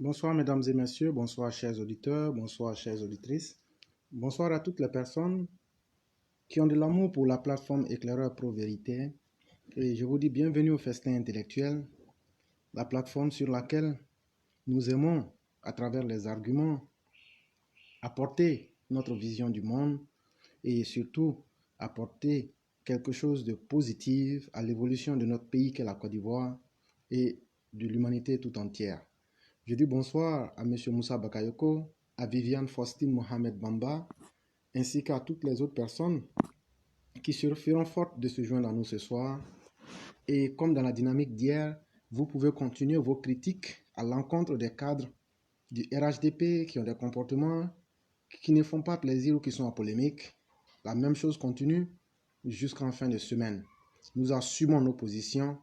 Bonsoir mesdames et messieurs, bonsoir chers auditeurs, bonsoir chères auditrices, bonsoir à toutes les personnes qui ont de l'amour pour la plateforme Éclaireur Pro Vérité et je vous dis bienvenue au Festin Intellectuel, la plateforme sur laquelle nous aimons, à travers les arguments, apporter notre vision du monde et surtout apporter quelque chose de positif à l'évolution de notre pays qu'est la Côte d'Ivoire et de l'humanité tout entière. Je dis bonsoir à M. Moussa Bakayoko, à Viviane Faustine Mohamed Bamba, ainsi qu'à toutes les autres personnes qui se feront fortes de se joindre à nous ce soir. Et comme dans la dynamique d'hier, vous pouvez continuer vos critiques à l'encontre des cadres du RHDP qui ont des comportements qui ne font pas plaisir ou qui sont en polémique. La même chose continue jusqu'en fin de semaine. Nous assumons nos positions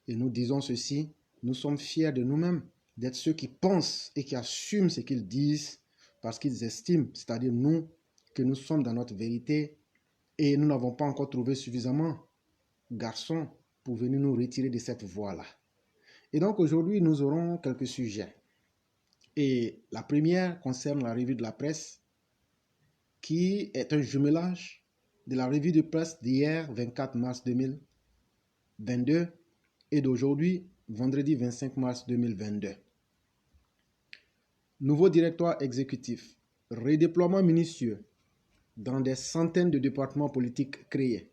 et nous disons ceci, nous sommes fiers de nous-mêmes, d'être ceux qui pensent et qui assument ce qu'ils disent parce qu'ils estiment, c'est-à-dire nous, que nous sommes dans notre vérité et nous n'avons pas encore trouvé suffisamment garçons pour venir nous retirer de cette voie-là. Et donc aujourd'hui, nous aurons quelques sujets. Et la première concerne la revue de la presse qui est un jumelage de la revue de presse d'hier, 24 mars 2022, et d'aujourd'hui, vendredi 25 mars 2022. Nouveau directoire exécutif, redéploiement minutieux dans des centaines de départements politiques créés,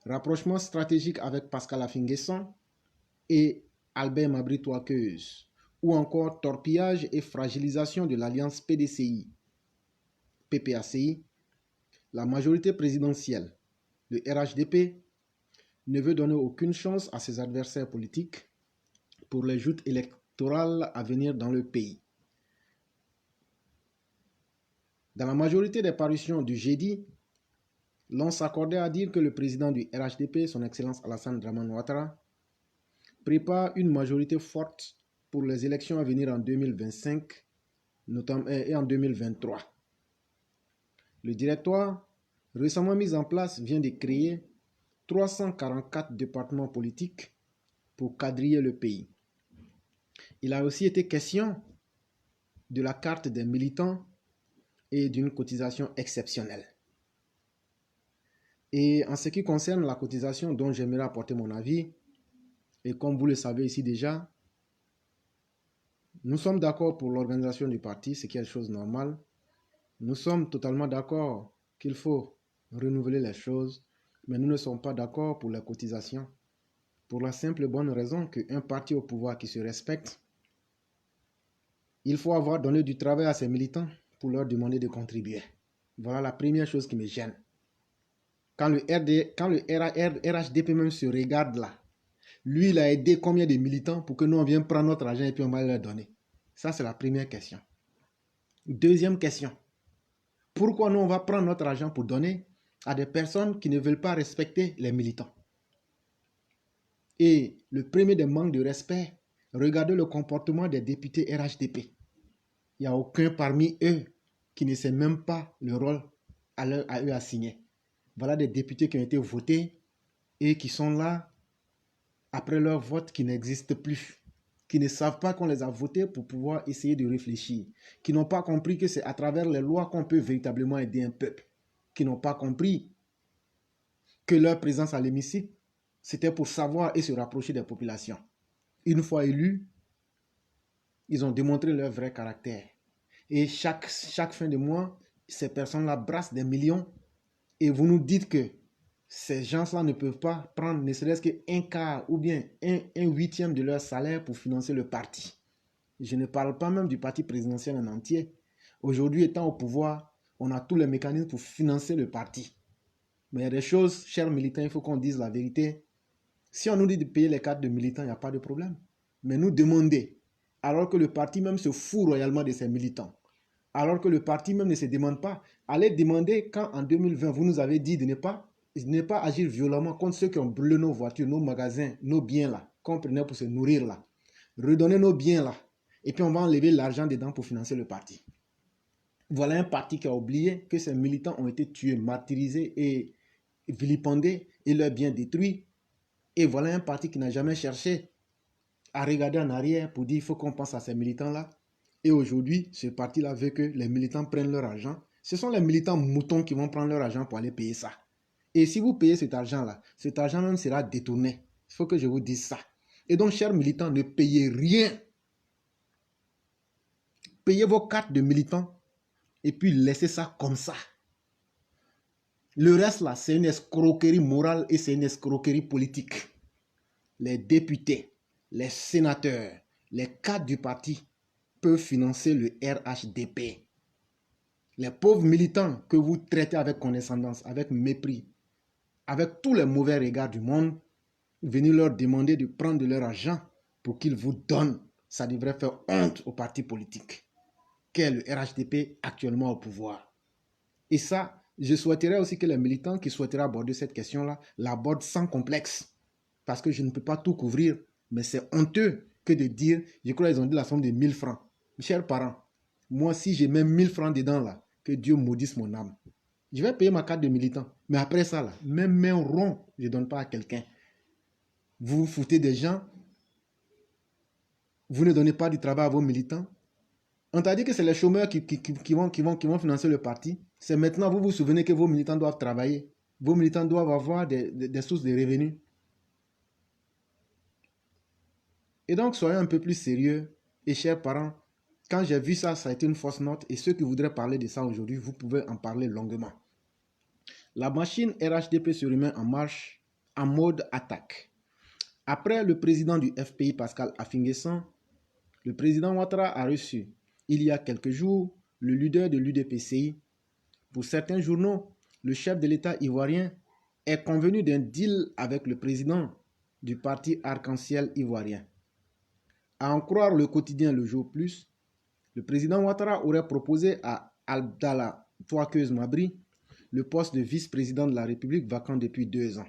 rapprochement stratégique avec Pascal Affinguesson et Albert Mabry-Touaqueuse, ou encore torpillage et fragilisation de l'alliance PDCI-PPACI, la majorité présidentielle, le RHDP, ne veut donner aucune chance à ses adversaires politiques pour les joutes électorales à venir dans le pays. Dans la majorité des parutions du jeudi, l'on s'accordait à dire que le président du RHDP, son Excellence Alassane Dramane Ouattara, prépare une majorité forte pour les élections à venir en 2025 et en 2023. Le directoire récemment mis en place vient de créer 344 départements politiques pour quadriller le pays. Il a aussi été question de la carte des militants et d'une cotisation exceptionnelle. Et en ce qui concerne la cotisation dont j'aimerais apporter mon avis, et comme vous le savez ici déjà, nous sommes d'accord pour l'organisation du parti, ce qui est chose normale. Nous sommes totalement d'accord qu'il faut renouveler les choses, mais nous ne sommes pas d'accord pour la cotisation. Pour la simple et bonne raison qu'un parti au pouvoir qui se respecte, il faut avoir donné du travail à ses militants pour leur demander de contribuer. Voilà la première chose qui me gêne. Quand le RHDP même se regarde là, lui, il a aidé combien de militants pour que nous, on vienne prendre notre argent et puis on va leur donner. Ça, c'est la première question. Deuxième question. Pourquoi nous, on va prendre notre argent pour donner à des personnes qui ne veulent pas respecter les militants? Et le premier des manques de respect, regardez le comportement des députés RHDP. Il n'y a aucun parmi eux qui ne sait même pas le rôle à eux assigné. Voilà des députés qui ont été votés et qui sont là après leur vote qui n'existe plus, qui ne savent pas qu'on les a votés pour pouvoir essayer de réfléchir, qui n'ont pas compris que c'est à travers les lois qu'on peut véritablement aider un peuple, qui n'ont pas compris que leur présence à l'hémicycle, c'était pour savoir et se rapprocher des populations. Une fois élus, ils ont démontré leur vrai caractère. Et chaque fin de mois, ces personnes-là brassent des millions et vous nous dites que ces gens-là ne peuvent pas prendre ne serait-ce qu'un quart ou bien un huitième de leur salaire pour financer le parti. Je ne parle pas même du parti présidentiel en entier. Aujourd'hui, étant au pouvoir, on a tous les mécanismes pour financer le parti. Mais il y a des choses, chers militants, il faut qu'on dise la vérité. Si on nous dit de payer les cartes de militants, il n'y a pas de problème. Mais nous demander, alors que le parti même se fout royalement de ses militants, alors que le parti même ne se demande pas, allez demander quand en 2020, vous nous avez dit de ne pas agir violemment contre ceux qui ont brûlé nos voitures, nos magasins, nos biens là, qu'on prenait pour se nourrir là. Redonner nos biens là. Et puis on va enlever l'argent dedans pour financer le parti. Voilà un parti qui a oublié que ses militants ont été tués, martyrisés et vilipendés et leurs biens détruits. Et voilà un parti qui n'a jamais cherché à regarder en arrière pour dire il faut qu'on pense à ces militants-là. Et aujourd'hui, ce parti-là veut que les militants prennent leur argent. Ce sont les militants moutons qui vont prendre leur argent pour aller payer ça. Et si vous payez cet argent même sera détourné. Il faut que je vous dise ça. Et donc, chers militants, ne payez rien. Payez vos cartes de militants et puis laissez ça comme ça. Le reste là, c'est une escroquerie morale et c'est une escroquerie politique. Les députés, les sénateurs, les cadres du parti peuvent financer le RHDP. Les pauvres militants que vous traitez avec condescendance, avec mépris, avec tous les mauvais regards du monde, venez leur demander de prendre de leur argent pour qu'ils vous donnent. Ça devrait faire honte au parti politique qu'est le RHDP actuellement au pouvoir. Et ça, je souhaiterais aussi que les militants qui souhaiteraient aborder cette question-là l'abordent sans complexe. Parce que je ne peux pas tout couvrir, mais c'est honteux que de dire, je crois qu'ils ont dit la somme de 1000 francs. Mes chers parents, moi si j'ai même 1000 francs dedans là, que Dieu maudisse mon âme. Je vais payer ma carte de militant. Mais après ça là, même un rond, je ne donne pas à quelqu'un. Vous vous foutez des gens. Vous ne donnez pas du travail à vos militants. On t'a dit que c'est les chômeurs qui vont financer le parti. C'est maintenant, vous vous souvenez que vos militants doivent travailler. Vos militants doivent avoir des sources de revenus. Et donc, soyez un peu plus sérieux. Et chers parents, quand j'ai vu ça, ça a été une fausse note. Et ceux qui voudraient parler de ça aujourd'hui, vous pouvez en parler longuement. La machine RHDP se remet en marche en mode attaque. Après le président du FPI, Pascal Affi-N'Guessan, le président Ouattara a reçu, il y a quelques jours, le leader de l'UDPCI. Pour certains journaux, le chef de l'État ivoirien est convenu d'un deal avec le président du parti Arc-en-Ciel ivoirien. À en croire le quotidien Le Jour Plus, le président Ouattara aurait proposé à Abdallah Touakeuse Mabri le poste de vice-président de la République vacant depuis 2 ans.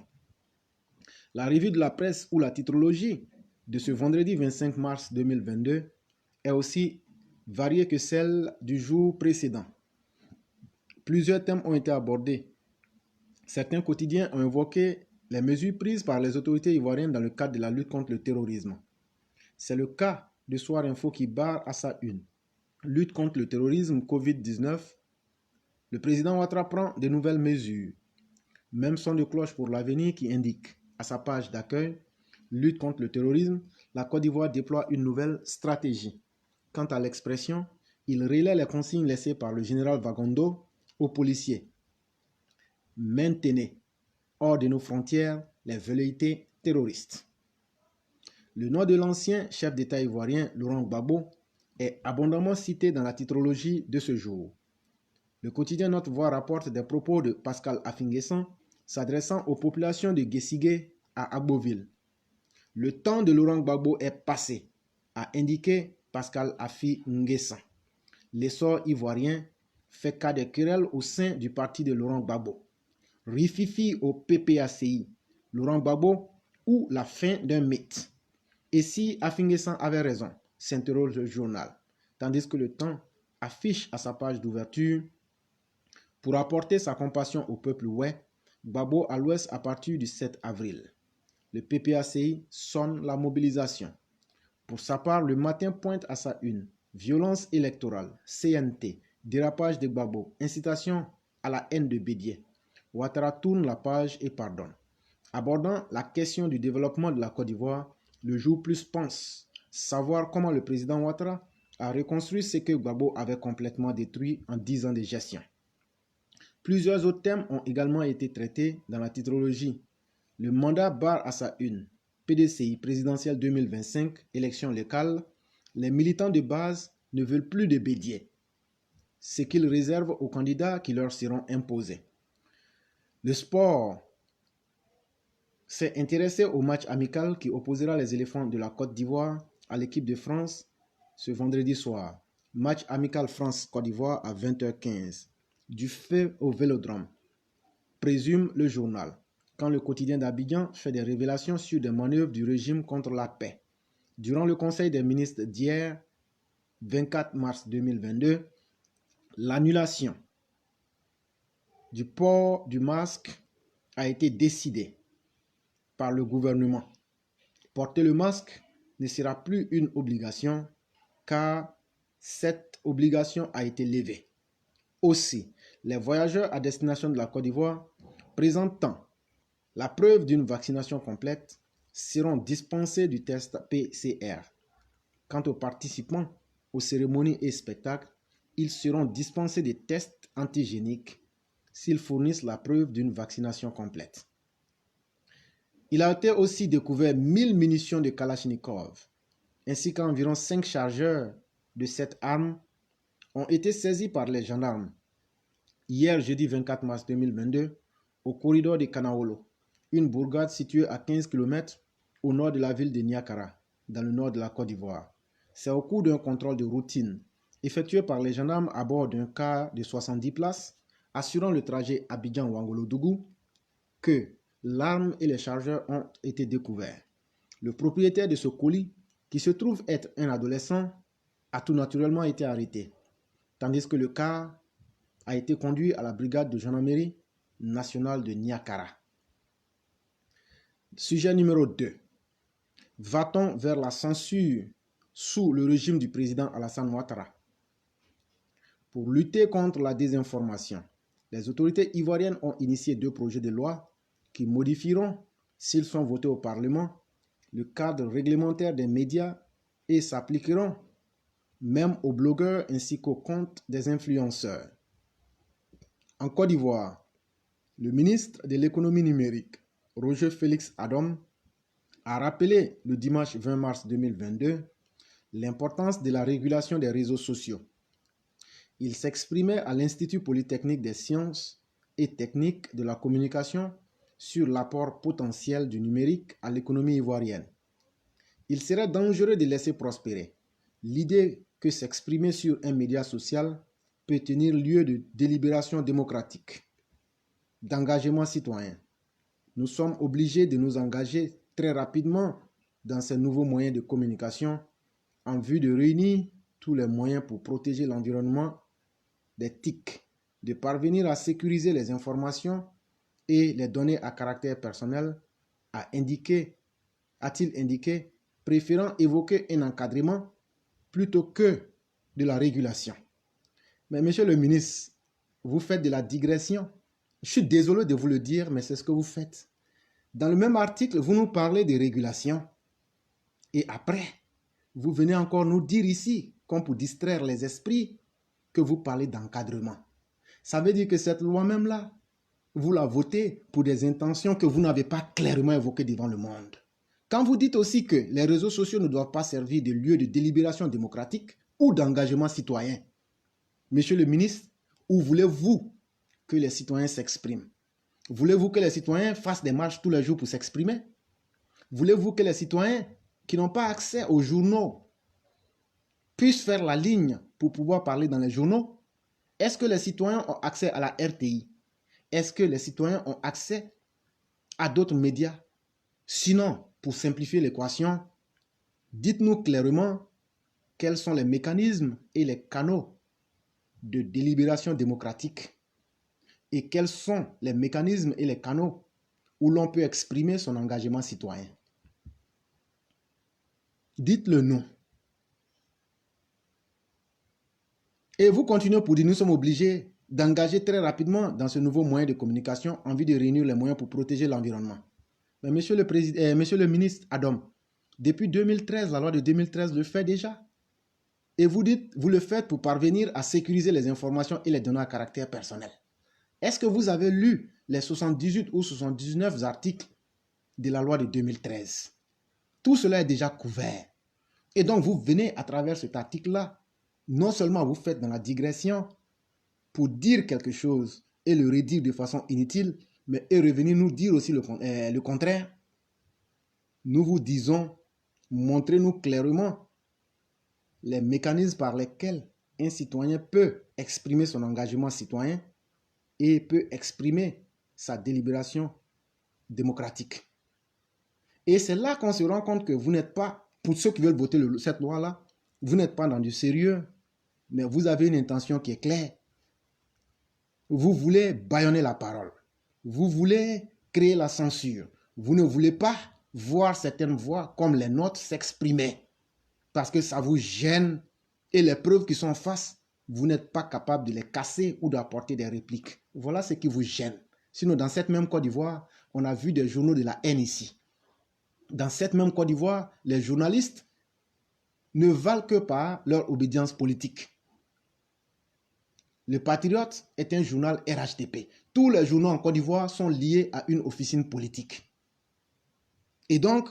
La revue de la presse ou la titrologie de ce vendredi 25 mars 2022 est aussi variée que celle du jour précédent. Plusieurs thèmes ont été abordés. Certains quotidiens ont évoqué les mesures prises par les autorités ivoiriennes dans le cadre de la lutte contre le terrorisme. C'est le cas de Soir Info qui barre à sa une. Lutte contre le terrorisme Covid-19. Le président Ouattara prend de nouvelles mesures. Même son de cloche pour l'avenir qui indique à sa page d'accueil lutte contre le terrorisme, la Côte d'Ivoire déploie une nouvelle stratégie. Quant à l'expression, il relaie les consignes laissées par le général Vagondo aux policiers. Maintenez hors de nos frontières les velléités terroristes. Le nom de l'ancien chef d'État ivoirien, Laurent Gbagbo, est abondamment cité dans la titrologie de ce jour. Le quotidien Notre Voix rapporte des propos de Pascal Affi-N'Guessan s'adressant aux populations de Guesigué à Agboville. Le temps de Laurent Gbagbo est passé, a indiqué Pascal Affi-N'Guessan. L'essor ivoirien fait cas des querelles au sein du parti de Laurent Gbagbo. Rififi au PPACI, Laurent Gbagbo ou la fin d'un mythe. Et si Affi-N'Guessan avait raison, s'interroge le journal, tandis que le temps affiche à sa page d'ouverture: pour apporter sa compassion au peuple ouai, Gbagbo à l'ouest à partir du 7 avril. Le PPACI sonne la mobilisation. Pour sa part, le matin pointe à sa une: violence électorale, CNT, dérapage de Gbagbo, incitation à la haine de Bédié. Ouattara tourne la page et pardonne. Abordant la question du développement de la Côte d'Ivoire, Le Jour Plus pense savoir comment le président Ouattara a reconstruit ce que Gbagbo avait complètement détruit en 10 ans de gestion. Plusieurs autres thèmes ont également été traités dans la titrologie. Le mandat barre à sa une. PDCI présidentielle 2025, élection locale. Les militants de base ne veulent plus de Bédié, ce qu'ils réservent aux candidats qui leur seront imposés. Le sport s'est intéressé au match amical qui opposera les éléphants de la Côte d'Ivoire à l'équipe de France ce vendredi soir. Match amical France-Côte d'Ivoire à 20h15. Du feu au Vélodrome, présume le journal, quand le quotidien d'Abidjan fait des révélations sur des manœuvres du régime contre la paix. Durant le conseil des ministres d'hier, 24 mars 2022, l'annulation du port du masque a été décidée par le gouvernement. Porter le masque ne sera plus une obligation car cette obligation a été levée. Aussi, les voyageurs à destination de la Côte d'Ivoire présentant la preuve d'une vaccination complète seront dispensés du test PCR. Quant aux participants aux cérémonies et spectacles, ils seront dispensés des tests antigéniques s'ils fournissent la preuve d'une vaccination complète. Il a été aussi découvert 1000 munitions de Kalachnikov, ainsi qu'environ 5 chargeurs de cette arme ont été saisis par les gendarmes hier jeudi 24 mars 2022 au corridor de Kanaolo, une bourgade située à 15 km au nord de la ville de Niakara, dans le nord de la Côte d'Ivoire. C'est au cours d'un contrôle de routine effectué par les gendarmes à bord d'un car de 70 places assurant le trajet Abidjan-Ouangolo-Dougou que l'arme et les chargeurs ont été découverts. Le propriétaire de ce colis, qui se trouve être un adolescent, a tout naturellement été arrêté, tandis que le car a été conduit à la brigade de gendarmerie nationale de Niakara. Sujet numéro 2. Va-t-on vers la censure sous le régime du président Alassane Ouattara? Pour lutter contre la désinformation, les autorités ivoiriennes ont initié 2 projets de loi qui modifieront, s'ils sont votés au Parlement, le cadre réglementaire des médias et s'appliqueront même aux blogueurs ainsi qu'aux comptes des influenceurs. En Côte d'Ivoire, le ministre de l'économie numérique, Roger Félix Adom, a rappelé le dimanche 20 mars 2022 l'importance de la régulation des réseaux sociaux. Il s'exprimait à l'Institut polytechnique des sciences et techniques de la communication sur l'apport potentiel du numérique à l'économie ivoirienne. Il serait dangereux de laisser prospérer l'idée que s'exprimer sur un média social peut tenir lieu de délibération démocratique, d'engagement citoyen. Nous sommes obligés de nous engager très rapidement dans ces nouveaux moyens de communication en vue de réunir tous les moyens pour protéger l'environnement des TIC, de parvenir à sécuriser les informations et les données à caractère personnel, a-t-il indiqué, préférant évoquer un encadrement plutôt que de la régulation. Mais monsieur le ministre, vous faites de la digression. Je suis désolé de vous le dire, mais c'est ce que vous faites. Dans le même article, vous nous parlez de régulation. Et après, vous venez encore nous dire ici, comme pour distraire les esprits, que vous parlez d'encadrement. Ça veut dire que cette loi même là, vous la votez pour des intentions que vous n'avez pas clairement évoquées devant le monde. Quand vous dites aussi que les réseaux sociaux ne doivent pas servir de lieu de délibération démocratique ou d'engagement citoyen, monsieur le ministre, où voulez-vous que les citoyens s'expriment? Voulez-vous que les citoyens fassent des marches tous les jours pour s'exprimer? Voulez-vous que les citoyens qui n'ont pas accès aux journaux puissent faire la ligne pour pouvoir parler dans les journaux? Est-ce que les citoyens ont accès à la RTI? Est-ce que les citoyens ont accès à d'autres médias? Sinon, pour simplifier l'équation, dites-nous clairement quels sont les mécanismes et les canaux de délibération démocratique et quels sont les mécanismes et les canaux où l'on peut exprimer son engagement citoyen. Dites-le nous. Et vous continuez pour dire nous sommes obligés d'engager très rapidement dans ce nouveau moyen de communication en vue de réunir les moyens pour protéger l'environnement. Mais monsieur le ministre Adom, depuis 2013, la loi de 2013 le fait déjà. Et vous dites, vous le faites pour parvenir à sécuriser les informations et les données à caractère personnel. Est-ce que vous avez lu les 78 ou 79 articles de la loi de 2013? Tout cela est déjà couvert. Et donc vous venez à travers cet article-là, non seulement vous faites dans la digression pour dire quelque chose et le redire de façon inutile, mais et revenir nous dire aussi le contraire. Nous vous disons, montrez-nous clairement les mécanismes par lesquels un citoyen peut exprimer son engagement citoyen et peut exprimer sa délibération démocratique. Et c'est là qu'on se rend compte que vous n'êtes pas, pour ceux qui veulent voter cette loi-là, vous n'êtes pas dans du sérieux, mais vous avez une intention qui est claire. Vous voulez bâillonner la parole. Vous voulez créer la censure. Vous ne voulez pas voir certaines voix comme les nôtres s'exprimer parce que ça vous gêne Et les preuves qui sont en face, vous n'êtes pas capable de les casser ou d'apporter des répliques. Voilà ce qui vous gêne. Sinon, dans cette même Côte d'Ivoire, on a vu des journaux de la haine ici. Dans cette même Côte d'Ivoire, les journalistes ne valent que par leur obédience politique. Le Patriote est un journal RHDP. Tous les journaux en Côte d'Ivoire sont liés à une officine politique. Et donc,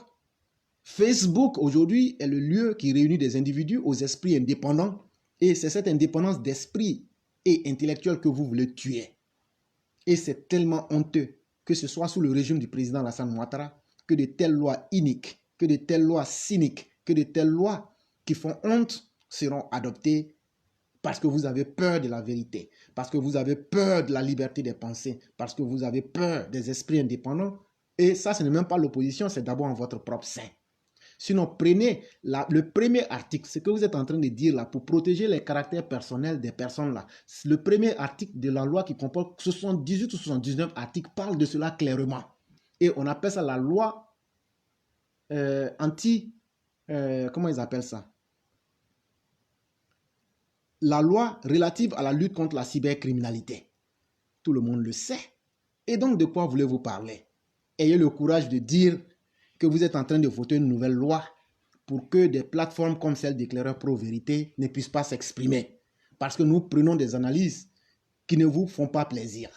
Facebook aujourd'hui est le lieu qui réunit des individus aux esprits indépendants. Et c'est cette indépendance d'esprit et intellectuelle que vous voulez tuer. Et c'est tellement honteux que ce soit sous le régime du président Alassane Ouattara que de telles lois iniques, que de telles lois cyniques, que de telles lois qui font honte seront adoptées parce que vous avez peur de la vérité, parce que vous avez peur de la liberté des pensées, parce que vous avez peur des esprits indépendants. Et ça, ce n'est même pas l'opposition, c'est d'abord en votre propre sein. Sinon, prenez le premier article, ce que vous êtes en train de dire là, pour protéger les caractères personnels des personnes là. Le premier article de la loi qui comporte 78 ou 79 articles parle de cela clairement. Et on appelle ça la loi comment ils appellent ça? La loi relative à la lutte contre la cybercriminalité. Tout le monde le sait. Et donc, de quoi voulez-vous parler? Ayez le courage de dire que vous êtes en train de voter une nouvelle loi pour que des plateformes comme celle d'Éclaireur Pro Vérité ne puissent pas s'exprimer. Parce que nous prenons des analyses qui ne vous font pas plaisir.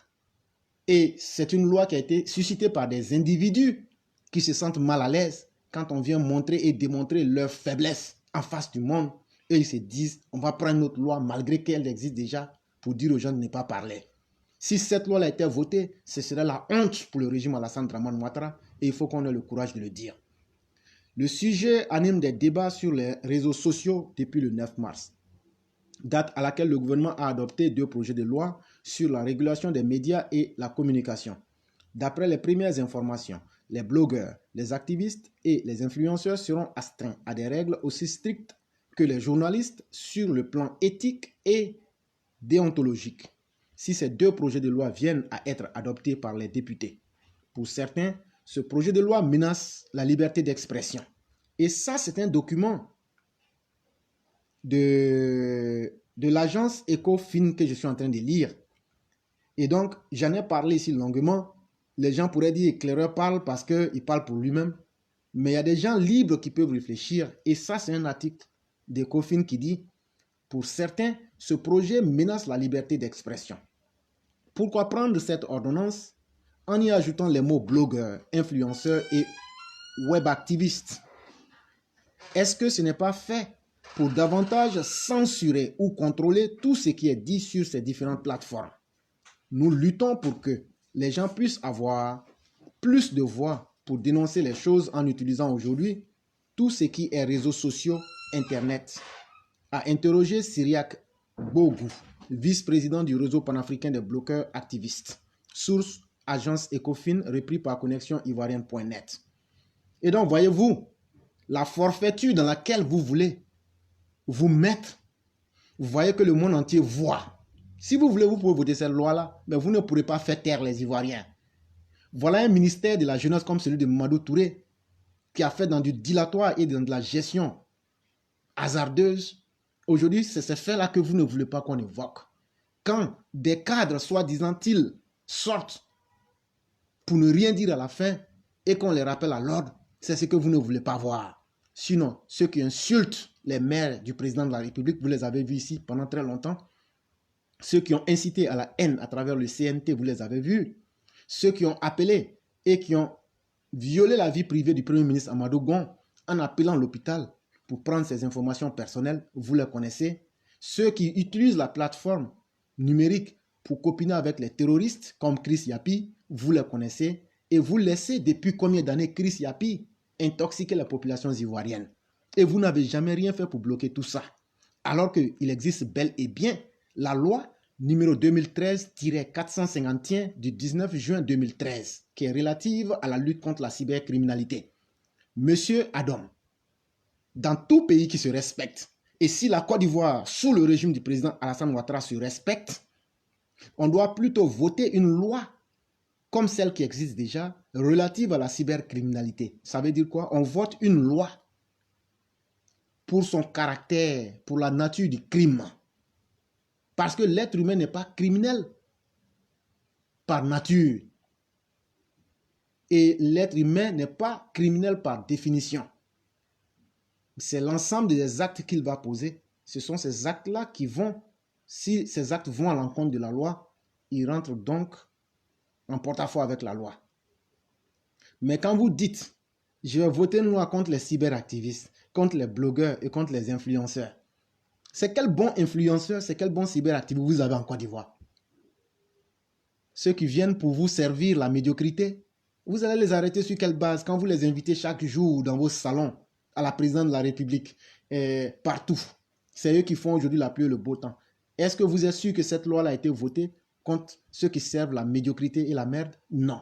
Et c'est une loi qui a été suscitée par des individus qui se sentent mal à l'aise quand on vient montrer et démontrer leur faiblesse en face du monde. Et ils se disent, on va prendre notre loi malgré qu'elle existe déjà pour dire aux gens de ne pas parler. Si cette loi a été votée, ce serait la honte pour le régime Alassane Dramane Ouattara et il faut qu'on ait le courage de le dire. Le sujet anime des débats sur les réseaux sociaux depuis le 9 mars, date à laquelle le gouvernement a adopté 2 projets de loi sur la régulation des médias et la communication. D'après les premières informations, les blogueurs, les activistes et les influenceurs seront astreints à des règles aussi strictes que les journalistes sur le plan éthique et déontologique, si ces 2 projets de loi viennent à être adoptés par les députés. Pour certains, ce projet de loi menace la liberté d'expression. Et ça, c'est un document de l'agence Ecofin que je suis en train de lire. Et donc, j'en ai parlé ici longuement. Les gens pourraient dire Éclaireur parle parce qu'il parle pour lui-même. Mais il y a des gens libres qui peuvent réfléchir. Et ça, c'est un article d'Ecofin qui dit, pour certains, ce projet menace la liberté d'expression. Pourquoi prendre cette ordonnance en y ajoutant les mots blogueurs, influenceurs et web activistes? Est-ce que ce n'est pas fait pour davantage censurer ou contrôler tout ce qui est dit sur ces différentes plateformes? Nous luttons pour que les gens puissent avoir plus de voix pour dénoncer les choses en utilisant aujourd'hui tout ce qui est réseaux sociaux, Internet, a interrogé Cyriaque Bogou, vice-président du réseau panafricain des bloqueurs activistes. Source, agence Ecofin, repris par connexioivoirienne.net. Et donc, voyez-vous, la forfaiture dans laquelle vous voulez vous mettre, vous voyez que le monde entier voit. Si vous voulez, vous pouvez voter cette loi-là, mais vous ne pourrez pas faire taire les Ivoiriens. Voilà un ministère de la jeunesse comme celui de Mamadou Touré, qui a fait dans du dilatoire et dans de la gestion hasardeuse. Aujourd'hui, c'est ces faits-là que vous ne voulez pas qu'on évoque. Quand des cadres, soi-disant-ils, sortent pour ne rien dire à la fin et qu'on les rappelle à l'ordre, c'est ce que vous ne voulez pas voir. Sinon, ceux qui insultent les maires du président de la République, vous les avez vus ici pendant très longtemps. Ceux qui ont incité à la haine à travers le CNT, vous les avez vus. Ceux qui ont appelé et qui ont violé la vie privée du Premier ministre Amadou Gon en appelant l'hôpital pour prendre ses informations personnelles, vous les connaissez. Ceux qui utilisent la plateforme numérique pour copiner avec les terroristes comme Chris Yapi, vous les connaissez. Et vous laissez depuis combien d'années Chris Yapi intoxiquer les populations ivoiriennes. Et vous n'avez jamais rien fait pour bloquer tout ça. Alors qu'il existe bel et bien la loi numéro 2013-451 du 19 juin 2013 qui est relative à la lutte contre la cybercriminalité. Monsieur Adam, dans tout pays qui se respecte, et si la Côte d'Ivoire, sous le régime du président Alassane Ouattara, se respecte, on doit plutôt voter une loi comme celle qui existe déjà, relative à la cybercriminalité. Ça veut dire quoi? On vote une loi pour son caractère, pour la nature du crime. Parce que l'être humain n'est pas criminel par nature. Et l'être humain n'est pas criminel par définition. C'est l'ensemble des actes qu'il va poser. Ce sont ces actes-là qui vont, si ces actes vont à l'encontre de la loi, ils rentrent donc en porte-à-faux avec la loi. Mais quand vous dites, je vais voter une loi contre les cyberactivistes, contre les blogueurs et contre les influenceurs, c'est quel bon influenceur, c'est quel bon cyberactiviste vous avez en Côte d'Ivoire? Ceux qui viennent pour vous servir la médiocrité, vous allez les arrêter sur quelle base quand vous les invitez chaque jour dans vos salons à la présidence de la République, partout? C'est eux qui font aujourd'hui la pluie et le beau temps. Est-ce que vous êtes sûr que cette loi-là a été votée contre ceux qui servent la médiocrité et la merde? Non.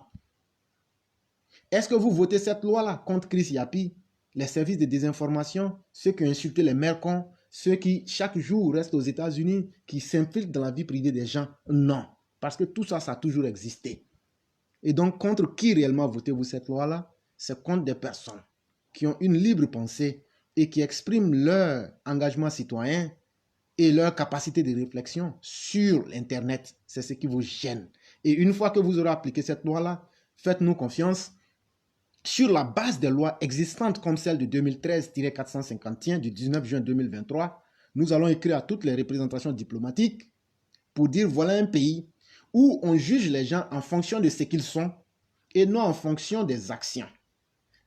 Est-ce que vous votez cette loi-là contre Chris Yapi, les services de désinformation, ceux qui ont insulté les maires cons, ceux qui chaque jour restent aux États-Unis, qui s'infiltrent dans la vie privée des gens? Non. Parce que tout ça, ça a toujours existé. Et donc, contre qui réellement votez-vous cette loi-là? C'est contre des personnes qui ont une libre pensée et qui expriment leur engagement citoyen et leur capacité de réflexion sur l'Internet. C'est ce qui vous gêne. Et une fois que vous aurez appliqué cette loi-là, faites-nous confiance. Sur la base des lois existantes comme celle de 2013-451 du 19 juin 2023, nous allons écrire à toutes les représentations diplomatiques pour dire voilà un pays où on juge les gens en fonction de ce qu'ils sont et non en fonction des actions.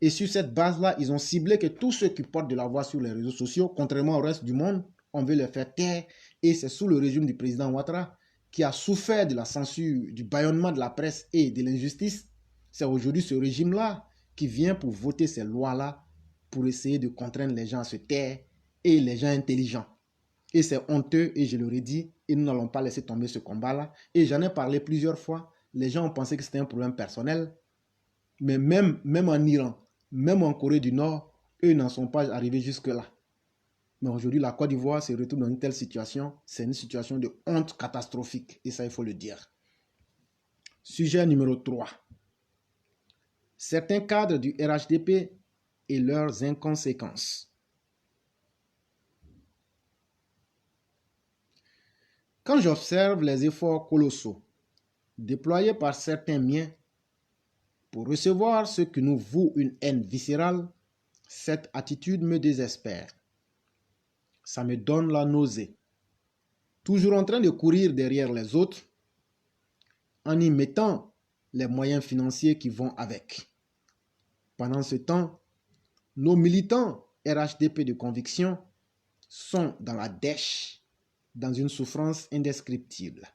Et sur cette base-là, ils ont ciblé que tous ceux qui portent de la voix sur les réseaux sociaux, contrairement au reste du monde, on veut les faire taire. Et c'est sous le régime du président Ouattara qui a souffert de la censure, du bâillonnement de la presse et de l'injustice. C'est aujourd'hui ce régime-là qui vient pour voter ces lois-là pour essayer de contraindre les gens à se taire et les gens intelligents. Et c'est honteux, et je le redis, et nous n'allons pas laisser tomber ce combat-là. Et j'en ai parlé plusieurs fois. Les gens ont pensé que c'était un problème personnel. Mais même en Iran, même en Corée du Nord, eux n'en sont pas arrivés jusque-là. Mais aujourd'hui, la Côte d'Ivoire se retrouve dans une telle situation. C'est une situation de honte catastrophique. Et ça, il faut le dire. Sujet numéro 3. Certains cadres du RHDP et leurs inconséquences. Quand j'observe les efforts colossaux déployés par certains miens pour recevoir ce que nous vaut une haine viscérale, cette attitude me désespère. Ça me donne la nausée. Toujours en train de courir derrière les autres, en y mettant les moyens financiers qui vont avec. Pendant ce temps, nos militants RHDP de conviction sont dans la dèche, dans une souffrance indescriptible.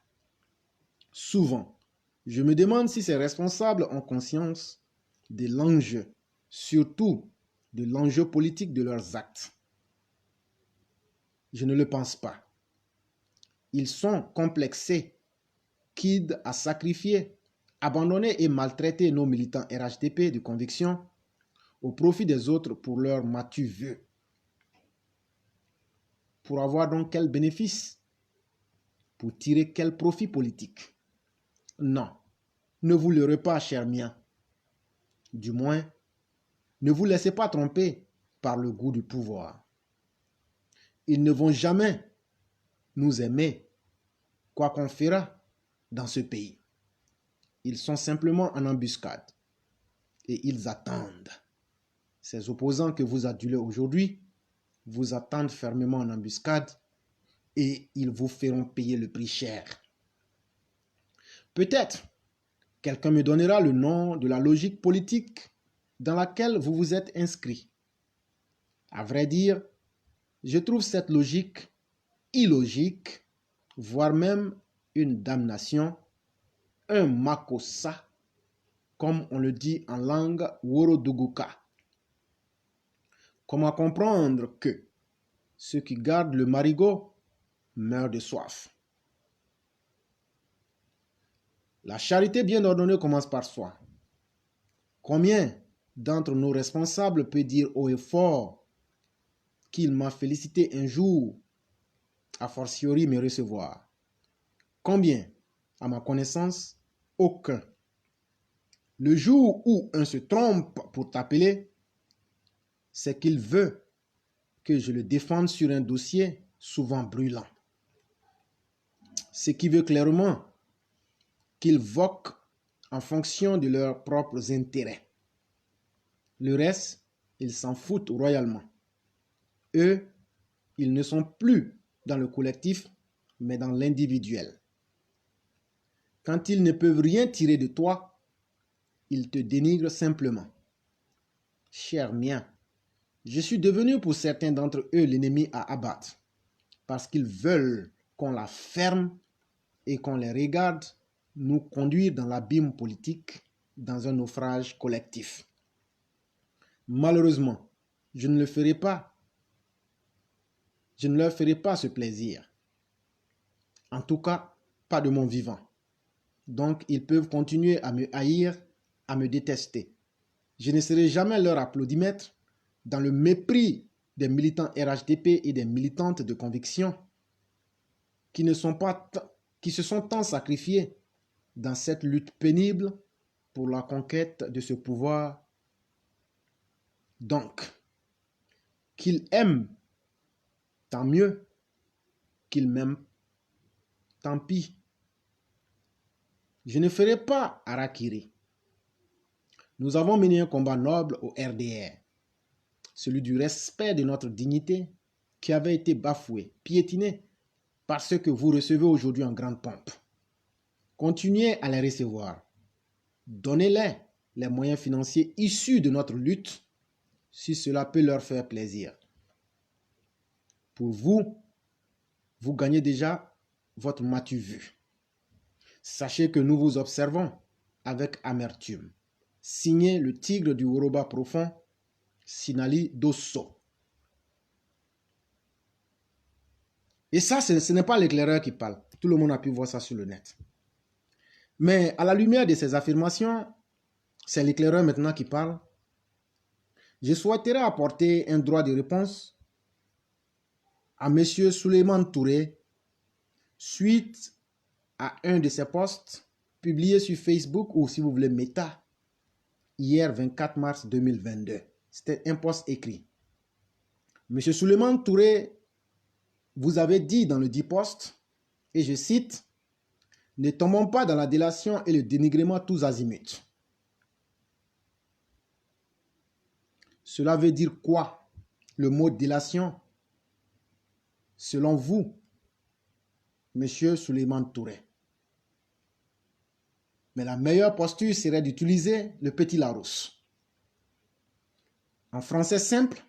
Souvent, je me demande si ces responsables ont conscience de l'enjeu, surtout de l'enjeu politique de leurs actes. Je ne le pense pas. Ils sont complexés, quittes à sacrifier, abandonner et maltraiter nos militants RHDP de conviction au profit des autres pour leur matu vœu. Pour avoir donc quel bénéfice? Pour tirer quel profit politique? Non, ne vous leurrez pas, chers miens. Du moins, ne vous laissez pas tromper par le goût du pouvoir. Ils ne vont jamais nous aimer, quoi qu'on fera dans ce pays. Ils sont simplement en embuscade et ils attendent. Ces opposants que vous adulez aujourd'hui vous attendent fermement en embuscade et ils vous feront payer le prix cher. Peut-être quelqu'un me donnera le nom de la logique politique dans laquelle vous vous êtes inscrit. À vrai dire, je trouve cette logique illogique, voire même une damnation, un makossa, comme on le dit en langue Worodoguka. Comment comprendre que ceux qui gardent le marigot meurent de soif? La charité bien ordonnée commence par soi. Combien d'entre nos responsables peut dire haut et fort qu'il m'a félicité un jour, a fortiori me recevoir? Combien? À ma connaissance, aucun. Le jour où un se trompe pour t'appeler, c'est qu'il veut que je le défende sur un dossier souvent brûlant. Ce qui veut clairement qu'ils voquent en fonction de leurs propres intérêts. Le reste, ils s'en foutent royalement. Eux, ils ne sont plus dans le collectif, mais dans l'individuel. Quand ils ne peuvent rien tirer de toi, ils te dénigrent simplement. Cher mien, je suis devenu pour certains d'entre eux l'ennemi à abattre, parce qu'ils veulent qu'on la ferme et qu'on les regarde nous conduire dans l'abîme politique, dans un naufrage collectif. Malheureusement, je ne le ferai pas. Je ne leur ferai pas ce plaisir. En tout cas, pas de mon vivant. Donc, ils peuvent continuer à me haïr, à me détester. Je ne serai jamais leur applaudimètre dans le mépris des militants RHDP et des militantes de conviction qui se sont tant sacrifiés dans cette lutte pénible pour la conquête de ce pouvoir. Donc, qu'ils aiment, tant mieux. Qu'ils m'aiment, tant pis. Je ne ferai pas harakiri. Nous avons mené un combat noble au RDR, celui du respect de notre dignité qui avait été bafoué, piétiné par ce que vous recevez aujourd'hui en grande pompe. Continuez à les recevoir. Donnez-les les moyens financiers issus de notre lutte si cela peut leur faire plaisir. Pour vous, vous gagnez déjà votre matu vu. Sachez que nous vous observons avec amertume. Signé le tigre du Woroba profond, Sinali Dosso. Et ça, ce n'est pas l'éclaireur qui parle. Tout le monde a pu voir ça sur le net. Mais à la lumière de ces affirmations, c'est l'éclaireur maintenant qui parle. Je souhaiterais apporter un droit de réponse à M. Souleymane Touré suite à un de ses posts publiés sur Facebook ou si vous voulez Meta hier 24 mars 2022. C'était un post écrit. M. Souleymane Touré, vous avez dit dans le dit post, et je cite, « Ne tombons pas dans la délation et le dénigrement tous azimuts. » Cela veut dire quoi, le mot délation, selon vous, M. Souleymane Touré? Mais la meilleure posture serait d'utiliser le petit Larousse. En français simple,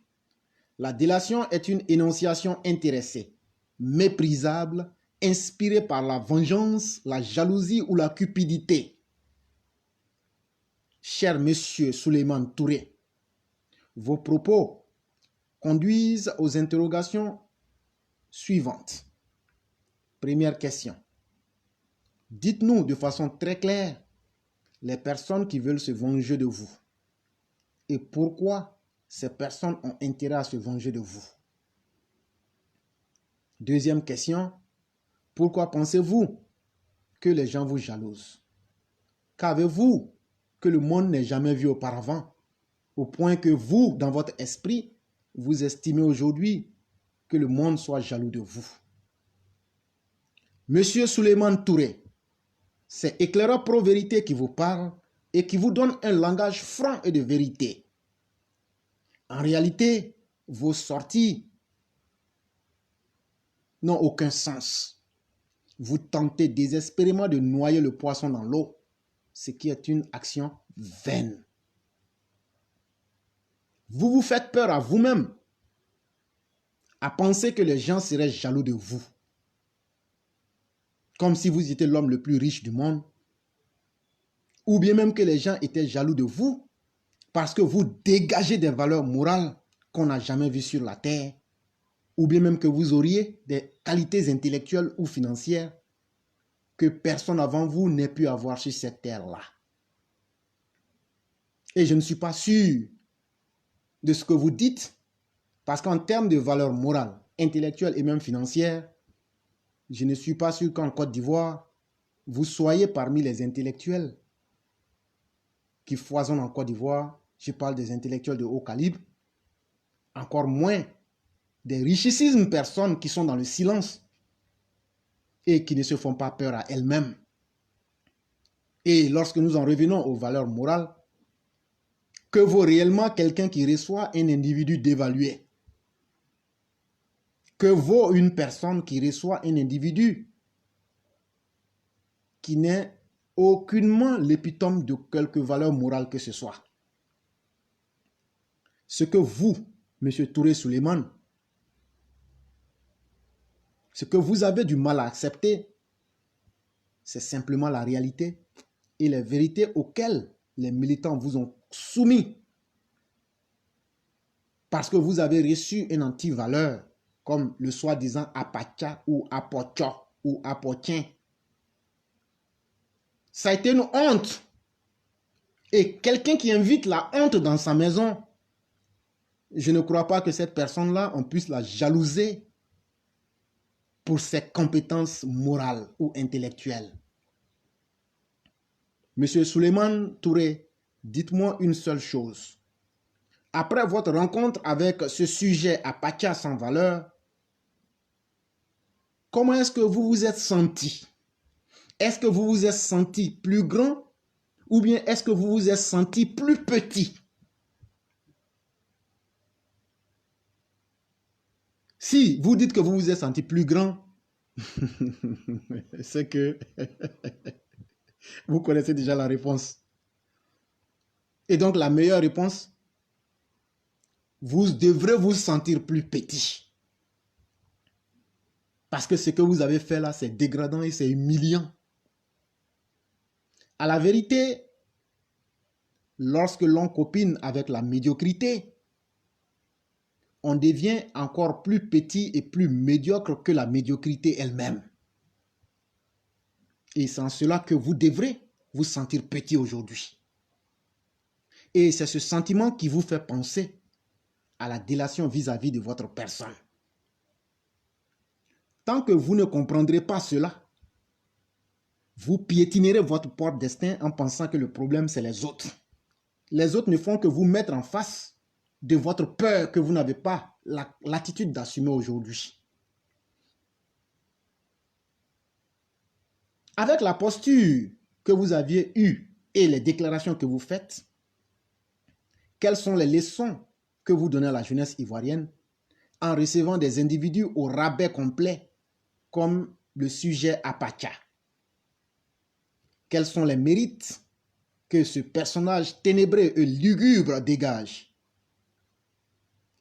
la délation est une énonciation intéressée, méprisable, inspirée par la vengeance, la jalousie ou la cupidité. Cher monsieur Souleymane Touré, vos propos conduisent aux interrogations suivantes. Première question. Dites-nous de façon très claire les personnes qui veulent se venger de vous et pourquoi ces personnes ont intérêt à se venger de vous. Deuxième question. Pourquoi pensez-vous que les gens vous jalousent? Qu'avez-vous que le monde n'ait jamais vu auparavant, au point que vous, dans votre esprit, vous estimez aujourd'hui que le monde soit jaloux de vous? Monsieur Souleymane Touré, c'est Éclaireur Pro-Vérité qui vous parle et qui vous donne un langage franc et de vérité. En réalité, vos sorties n'ont aucun sens. Vous tentez désespérément de noyer le poisson dans l'eau, ce qui est une action vaine. Vous vous faites peur à vous-même, à penser que les gens seraient jaloux de vous. Comme si vous étiez l'homme le plus riche du monde. Ou bien même que les gens étaient jaloux de vous parce que vous dégagez des valeurs morales qu'on n'a jamais vues sur la terre. Ou bien même que vous auriez des qualités intellectuelles ou financières que personne avant vous n'ait pu avoir sur cette terre-là. Et je ne suis pas sûr de ce que vous dites parce qu'en termes de valeurs morales, intellectuelles et même financières, je ne suis pas sûr qu'en Côte d'Ivoire, vous soyez parmi les intellectuels qui foisonnent en Côte d'Ivoire. Je parle des intellectuels de haut calibre. Encore moins des richissimes personnes qui sont dans le silence et qui ne se font pas peur à elles-mêmes. Et lorsque nous en revenons aux valeurs morales, que vaut réellement quelqu'un qui reçoit un individu dévalué? Que vaut une personne qui reçoit un individu qui n'est aucunement l'épitome de quelque valeur morale que ce soit? Ce que vous, M. Touré Suleiman, ce que vous avez du mal à accepter, c'est simplement la réalité et les vérités auxquelles les militants vous ont soumis. Parce que vous avez reçu une antivaleur comme le soi-disant apacha ou apocho ou apotien. Ça a été une honte. Et quelqu'un qui invite la honte dans sa maison, je ne crois pas que cette personne-là, on puisse la jalouser pour ses compétences morales ou intellectuelles. Monsieur Suleiman Touré, dites-moi une seule chose. Après votre rencontre avec ce sujet apacha sans valeur, comment est-ce que vous vous êtes senti? Est-ce que vous vous êtes senti plus grand ou bien est-ce que vous vous êtes senti plus petit? Si vous dites que vous vous êtes senti plus grand, c'est que vous connaissez déjà la réponse. Et donc la meilleure réponse, vous devrez vous sentir plus petit. Parce que ce que vous avez fait là, c'est dégradant et c'est humiliant. À la vérité, lorsque l'on copine avec la médiocrité, on devient encore plus petit et plus médiocre que la médiocrité elle-même. Et c'est en cela que vous devrez vous sentir petit aujourd'hui. Et c'est ce sentiment qui vous fait penser à la délation vis-à-vis de votre personne. Tant que vous ne comprendrez pas cela, vous piétinerez votre propre destin en pensant que le problème, c'est les autres. Les autres ne font que vous mettre en face de votre peur que vous n'avez pas l'attitude d'assumer aujourd'hui. Avec la posture que vous aviez eue et les déclarations que vous faites, quelles sont les leçons que vous donnez à la jeunesse ivoirienne en recevant des individus au rabais complet comme le sujet Apacha? Quels sont les mérites que ce personnage ténébreux et lugubre dégage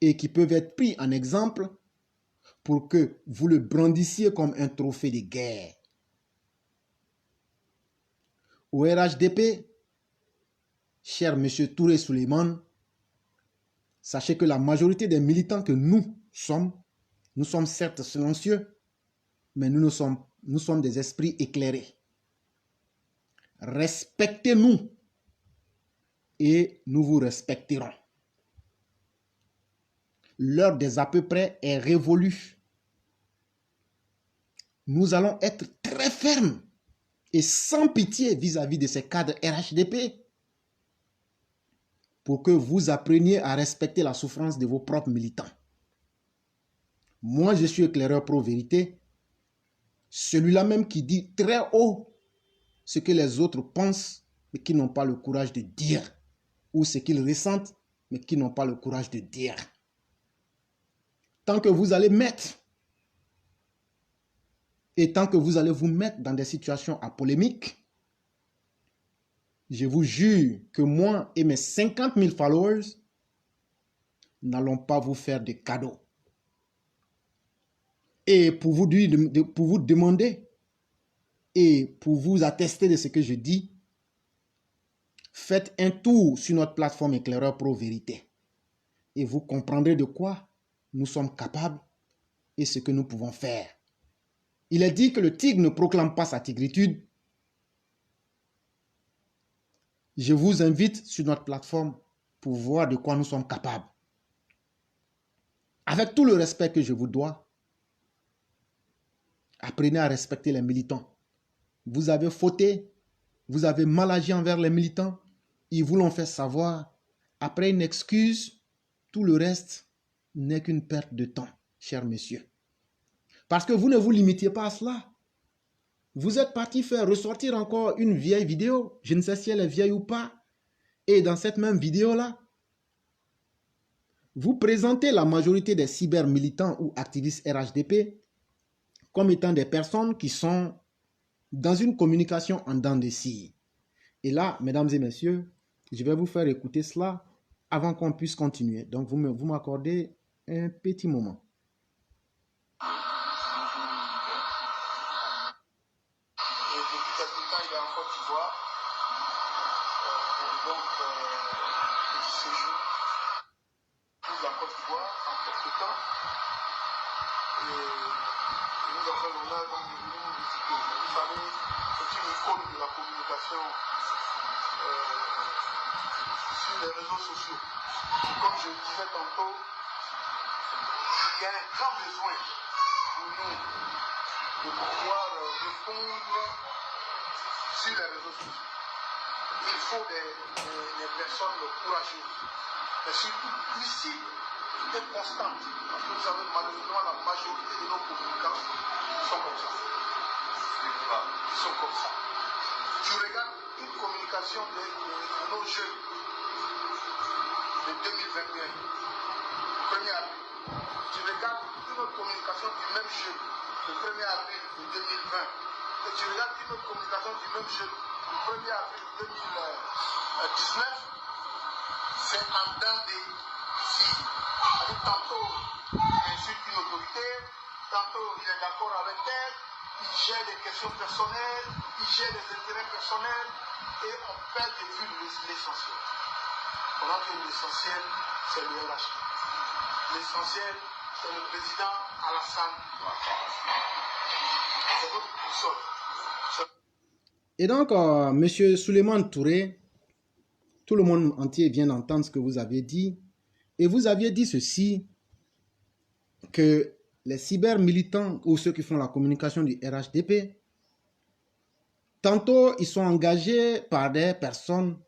et qui peuvent être pris en exemple pour que vous le brandissiez comme un trophée de guerre? Au RHDP, cher monsieur Touré Suleiman, sachez que la majorité des militants que nous sommes certes silencieux, mais nous sommes des esprits éclairés. Respectez-nous et nous vous respecterons. L'heure des à peu près est révolue. Nous allons être très fermes et sans pitié vis-à-vis de ces cadres RHDP pour que vous appreniez à respecter la souffrance de vos propres militants. Moi, je suis éclaireur pro-vérité, celui-là même qui dit très haut ce que les autres pensent, mais qui n'ont pas le courage de dire, ou ce qu'ils ressentent, mais qui n'ont pas le courage de dire. Tant que vous allez mettre, et tant que vous allez vous mettre dans des situations à polémique, je vous jure que moi et mes 50 000 followers n'allons pas vous faire de cadeaux. Et pour vous demander et pour vous attester de ce que je dis, faites un tour sur notre plateforme Éclaireur Pro Vérité et vous comprendrez de quoi nous sommes capables et ce que nous pouvons faire. Il est dit que le tigre ne proclame pas sa tigritude. Je vous invite sur notre plateforme pour voir de quoi nous sommes capables. Avec tout le respect que je vous dois, apprenez à respecter les militants. Vous avez fauté, vous avez mal agi envers les militants, ils vous l'ont fait savoir. Après une excuse, tout le reste n'est qu'une perte de temps. chers messieurs. Parce que vous ne vous limitiez pas à cela. Vous êtes parti faire ressortir encore une vieille vidéo. Je ne sais si elle est vieille ou pas. Et dans cette même vidéo-là, vous présentez la majorité des cybermilitants ou activistes RHDP comme étant des personnes qui sont dans une communication en dents de scie. Et là, mesdames et messieurs, je vais vous faire écouter cela avant qu'on puisse continuer. Donc, vous m'accordez un petit moment. Et depuis quelque temps, il est en Côte d'Ivoire. Donc, petit séjour pour la Côte d'Ivoire en quelque temps. Et nous avons l'honneur de venir nous visiter. Vous savez, c'est une icône de la communication sur les réseaux sociaux. Comme je le disais tantôt, il y a un grand besoin pour nous de pouvoir répondre sur les réseaux sociaux. Il faut des personnes courageuses, mais surtout lucides et constantes. Parce que vous savez, malheureusement, la majorité de nos communicants sont comme ça. Ils sont comme ça. Tu regardes une communication de nos jeunes de 2021, 1er avril. Tu regardes une autre communication du même jeune, le 1er avril de 2020. Et tu regardes une autre communication du même jeune, le 1er avril 2019. C'est en dents de scie. Tantôt, il insulte une autorité, tantôt, il est d'accord avec elle, il gère des questions personnelles, il gère des intérêts personnels, et on perd de vue l'essentiel. Pendant que l'essentiel, c'est le RH. L'essentiel, c'est le président Alassane Ouattara. C'est votre boussole. Et donc, M. Souleymane Touré, tout le monde entier vient d'entendre ce que vous avez dit. Et vous aviez dit ceci, que les cybermilitants ou ceux qui font la communication du RHDP, tantôt ils sont engagés par des personnes,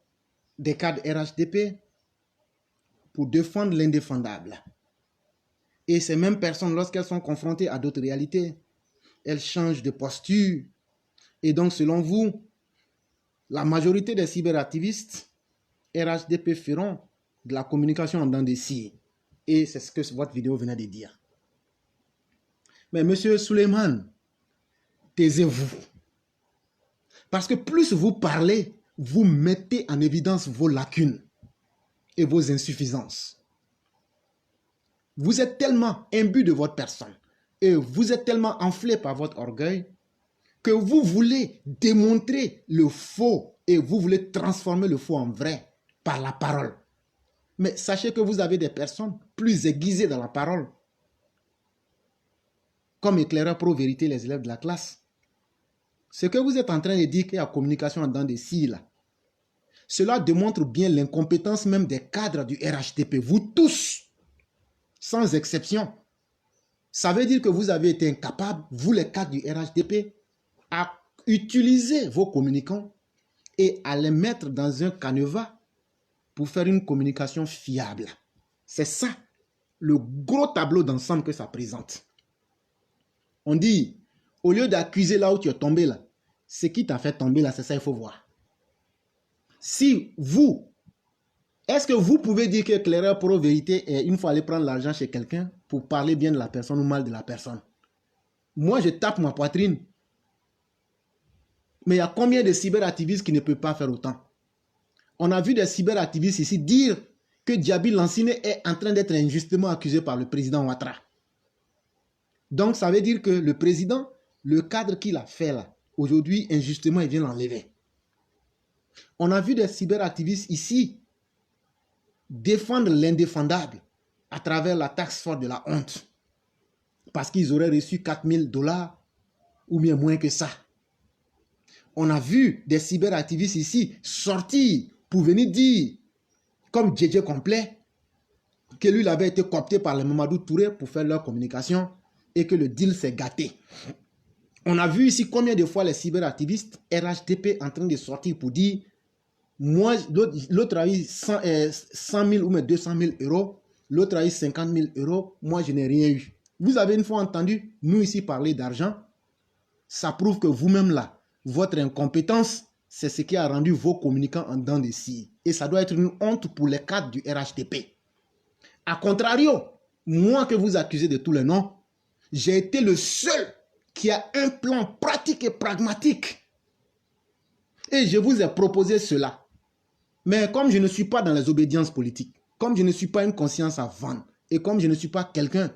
des cadres RHDP, pour défendre l'indéfendable. Et ces mêmes personnes, lorsqu'elles sont confrontées à d'autres réalités, elles changent de posture. Et donc, selon vous, la majorité des cyberactivistes RHDP feront de la communication en dents de scie. Et c'est ce que votre vidéo venait de dire. Mais monsieur Souleymane, taisez-vous. Parce que plus vous parlez, vous mettez en évidence vos lacunes et vos insuffisances. Vous êtes tellement imbu de votre personne et vous êtes tellement enflé par votre orgueil que vous voulez démontrer le faux et vous voulez transformer le faux en vrai par la parole. Mais sachez que vous avez des personnes plus aiguisées dans la parole, comme éclaireur pro-vérité les élèves de la classe. Ce que vous êtes en train de dire qu'il y a communication en dents de scie là, cela démontre bien l'incompétence même des cadres du RHDP. Vous tous, sans exception. Ça veut dire que vous avez été incapables, vous les cadres du RHDP, à utiliser vos communicants et à les mettre dans un canevas pour faire une communication fiable. C'est ça, le gros tableau d'ensemble que ça présente. On dit, au lieu d'accuser là où tu es tombé là, ce qui t'a fait tomber là, c'est ça, il faut voir. Si vous, est-ce que vous pouvez dire que l'éclaireur pro-vérité est une fois aller prendre l'argent chez quelqu'un pour parler bien de la personne ou mal de la personne? Moi, je tape ma poitrine. Mais il y a combien de cyberactivistes qui ne peuvent pas faire autant? On a vu des cyberactivistes ici dire que Djaby Lansine est en train d'être injustement accusé par le président Ouattara. Donc, ça veut dire que le président, le cadre qu'il a fait là, aujourd'hui, injustement, il vient l'enlever. On a vu des cyberactivistes ici défendre l'indéfendable à travers la taxe forte de la honte. Parce qu'ils auraient reçu 4 000 $ ou bien moins que ça. On a vu des cyberactivistes ici sortir pour venir dire, comme JJ Complet, que lui il avait été coopté par le Mamadou Touré pour faire leur communication et que le deal s'est gâté. On a vu ici combien de fois les cyberactivistes RHDP en train de sortir pour dire, moi, l'autre a eu 100 000 ou 200 000 €, l'autre a eu 50 000 €, moi je n'ai rien eu. Vous avez une fois entendu nous ici parler d'argent. Ça prouve que vous-même là, votre incompétence, c'est ce qui a rendu vos communicants en dents de scie. Et ça doit être une honte pour les cadres du RHDP. A contrario, moi que vous accusez de tous les noms, j'ai été le seul qui a un plan pratique et pragmatique. Et je vous ai proposé cela. Mais comme je ne suis pas dans les obédiences politiques, comme je ne suis pas une conscience à vendre, et comme je ne suis pas quelqu'un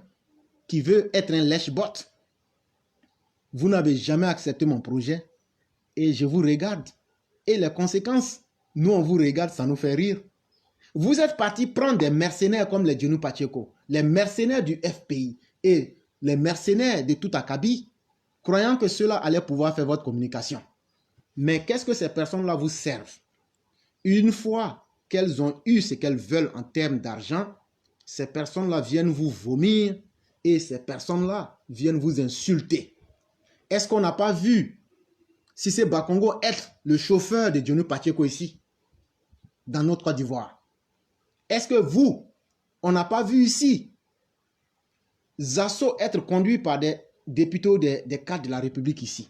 qui veut être un lèche-bot, vous n'avez jamais accepté mon projet et je vous regarde. Et les conséquences, nous on vous regarde, ça nous fait rire. Vous êtes parti prendre des mercenaires comme les Djonou Pacheco, les mercenaires du FPI et les mercenaires de tout Akabi, croyant que cela allait pouvoir faire votre communication. Mais qu'est-ce que ces personnes-là vous servent? Une fois qu'elles ont eu ce qu'elles veulent en termes d'argent, ces personnes-là viennent vous vomir et ces personnes-là viennent vous insulter. Est-ce qu'on n'a pas vu Cissé Bakongo être le chauffeur de Djonou Pacheco ici, dans notre Côte d'Ivoire? Est-ce que vous, on n'a pas vu ici Zasso être conduit par des députés des cadres de la République ici?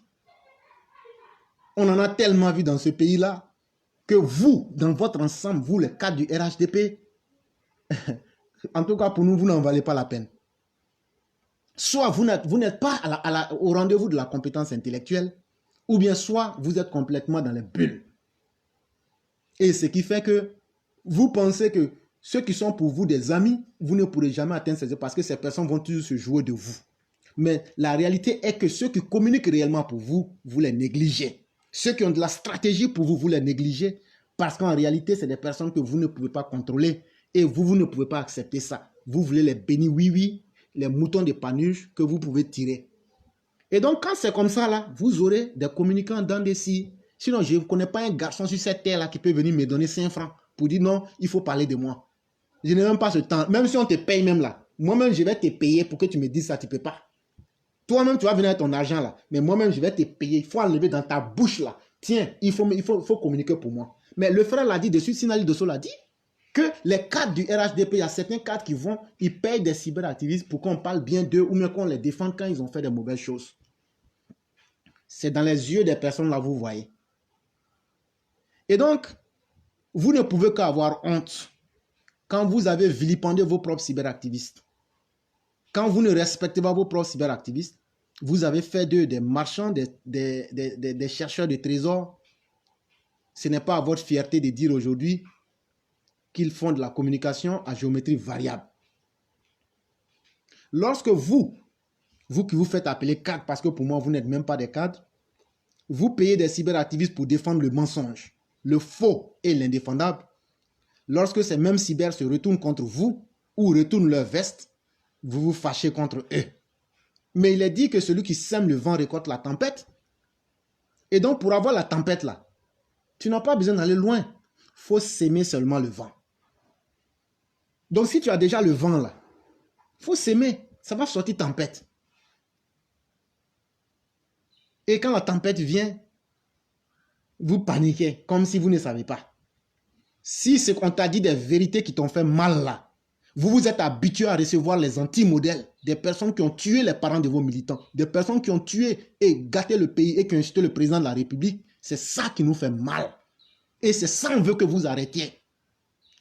On en a tellement vu dans ce pays-là que vous, dans votre ensemble, vous, les cadres du RHDP, en tout cas pour nous, vous n'en valez pas la peine. Soit vous n'êtes pas au rendez-vous de la compétence intellectuelle, ou bien soit vous êtes complètement dans les bulles. Et ce qui fait que vous pensez que ceux qui sont pour vous des amis, vous ne pourrez jamais atteindre ces objectifs parce que ces personnes vont toujours se jouer de vous. Mais la réalité est que ceux qui communiquent réellement pour vous, vous les négligez. Ceux qui ont de la stratégie pour vous, vous les négligez parce qu'en réalité, c'est des personnes que vous ne pouvez pas contrôler et vous ne pouvez pas accepter ça. Vous voulez les bénis oui-oui, les moutons de Panurge que vous pouvez tirer. Et donc, quand c'est comme ça, là, vous aurez des communicants dans des scies. Sinon, je ne connais pas un garçon sur cette terre-là qui peut venir me donner 5 francs pour dire non, il faut parler de moi. Je n'ai même pas ce temps. Même si on te paye même là, moi-même, je vais te payer pour que tu me dises ça, tu ne peux pas. Toi-même, tu vas venir avec ton argent là. Mais moi-même, je vais te payer. Il faut enlever dans ta bouche là. Tiens, il faut communiquer pour moi. Mais le frère l'a dit dessus, Sinali Dosso l'a dit, que les cadres du RHDP, il y a certains cadres qui vont, ils payent des cyberactivistes pour qu'on parle bien d'eux ou même qu'on les défende quand ils ont fait des mauvaises choses. C'est dans les yeux des personnes là, vous voyez. Et donc, vous ne pouvez qu'avoir honte quand vous avez vilipendé vos propres cyberactivistes. Quand vous ne respectez pas vos propres cyberactivistes, vous avez fait d'eux des marchands, des chercheurs de trésors. Ce n'est pas à votre fierté de dire aujourd'hui qu'ils font de la communication à géométrie variable. Lorsque vous qui vous faites appeler cadre, parce que pour moi, vous n'êtes même pas des cadres, vous payez des cyberactivistes pour défendre le mensonge, le faux et l'indéfendable. Lorsque ces mêmes cyber se retournent contre vous ou retournent leur veste, vous vous fâchez contre eux. Mais il est dit que celui qui sème le vent récolte la tempête. Et donc, pour avoir la tempête là, tu n'as pas besoin d'aller loin. Il faut s'aimer seulement le vent. Donc, si tu as déjà le vent là, il faut s'aimer. Ça va sortir tempête. Et quand la tempête vient, vous paniquez comme si vous ne savez pas. Si c'est qu'on t'a dit des vérités qui t'ont fait mal là, vous vous êtes habitué à recevoir les anti-modèles, des personnes qui ont tué les parents de vos militants, des personnes qui ont tué et gâté le pays et qui ont insulté le président de la République. C'est ça qui nous fait mal. Et c'est ça qu'on veut que vous arrêtiez.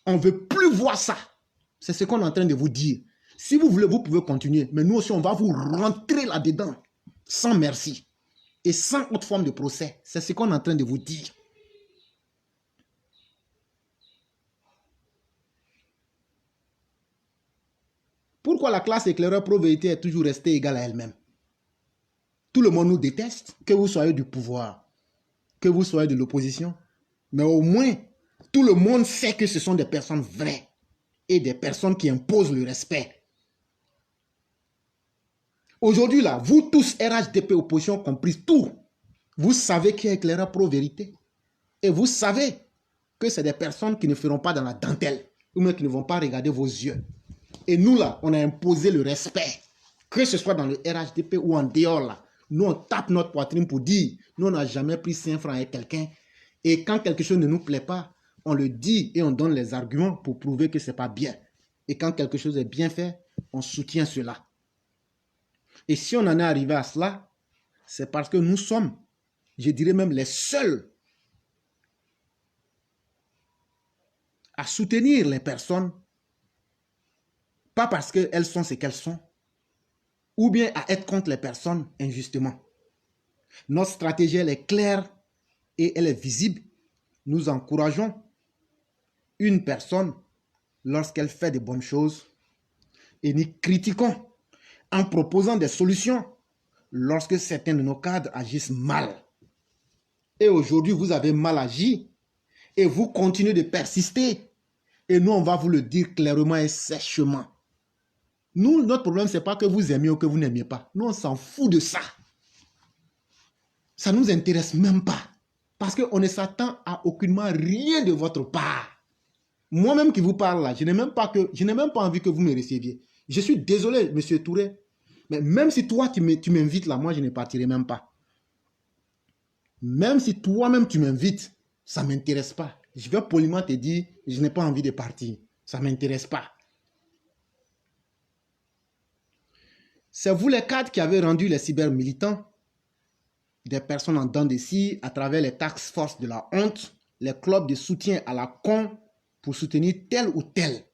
On ne veut plus voir ça. C'est ce qu'on est en train de vous dire. Si vous voulez, vous pouvez continuer. Mais nous aussi, on va vous rentrer là-dedans. Sans merci. Et sans autre forme de procès. C'est ce qu'on est en train de vous dire. Pourquoi la classe éclaireur pro-vérité est toujours restée égale à elle-même? Tout le monde nous déteste, que vous soyez du pouvoir, que vous soyez de l'opposition. Mais au moins, tout le monde sait que ce sont des personnes vraies et des personnes qui imposent le respect. Aujourd'hui, là, vous tous, RHDP, opposition comprise, tout, vous savez qui est éclaireur pro-vérité. Et vous savez que c'est des personnes qui ne feront pas dans la dentelle ou même qui ne vont pas regarder vos yeux. Et nous, là, on a imposé le respect. Que ce soit dans le RHDP ou en dehors, là. Nous, on tape notre poitrine pour dire, nous, on n'a jamais pris 5 francs avec quelqu'un. Et quand quelque chose ne nous plaît pas, on le dit et on donne les arguments pour prouver que ce n'est pas bien. Et quand quelque chose est bien fait, on soutient cela. Et si on en est arrivé à cela, c'est parce que nous sommes, je dirais même les seuls à soutenir les personnes, pas parce qu'elles sont ce qu'elles sont, ou bien à être contre les personnes injustement. Notre stratégie, elle est claire et elle est visible. Nous encourageons une personne lorsqu'elle fait de bonnes choses et nous critiquons en proposant des solutions lorsque certains de nos cadres agissent mal. Et aujourd'hui, vous avez mal agi et vous continuez de persister. Et nous, on va vous le dire clairement et sèchement. Nous, notre problème, ce n'est pas que vous aimiez ou que vous n'aimiez pas. Nous, on s'en fout de ça. Ça ne nous intéresse même pas. Parce qu'on ne s'attend à aucunement rien de votre part. Moi-même qui vous parle là, je n'ai même pas envie que vous me receviez. Je suis désolé, monsieur Touré. Mais même si toi, tu m'invites là, moi, je ne partirai même pas. Même si toi-même, tu m'invites, ça ne m'intéresse pas. Je vais poliment te dire, je n'ai pas envie de partir. Ça ne m'intéresse pas. C'est vous les cadres qui avez rendu les cybermilitants des personnes en dents de scie à travers les task force de la honte, les clubs de soutien à la con pour soutenir tel ou tel.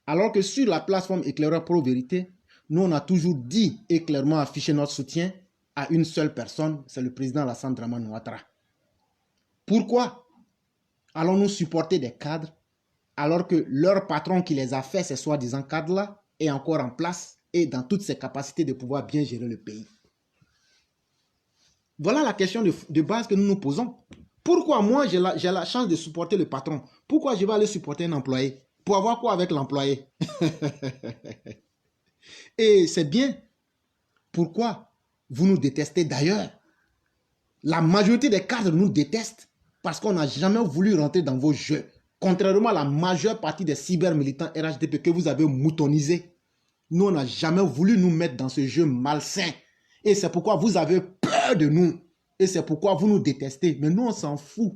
Alors que sur la plateforme Éclaireur Pro Vérité, nous on a toujours dit et clairement affiché notre soutien à une seule personne, c'est le président Alassane Dramane Ouattara. Pourquoi allons-nous supporter des cadres alors que leur patron qui les a fait, ces soi-disant cadres-là, est encore en place et dans toutes ses capacités de pouvoir bien gérer le pays? Voilà la question de base que nous nous posons. Pourquoi moi, j'ai la chance de supporter le patron? Pourquoi je vais aller supporter un employé? Pour avoir quoi avec l'employé? Et c'est bien. Pourquoi vous nous détestez d'ailleurs? La majorité des cadres nous détestent parce qu'on n'a jamais voulu rentrer dans vos jeux. Contrairement à la majeure partie des cyber-militants RHDP que vous avez moutonisés, nous, on n'a jamais voulu nous mettre dans ce jeu malsain. Et c'est pourquoi vous avez peur de nous. Et c'est pourquoi vous nous détestez. Mais nous, on s'en fout.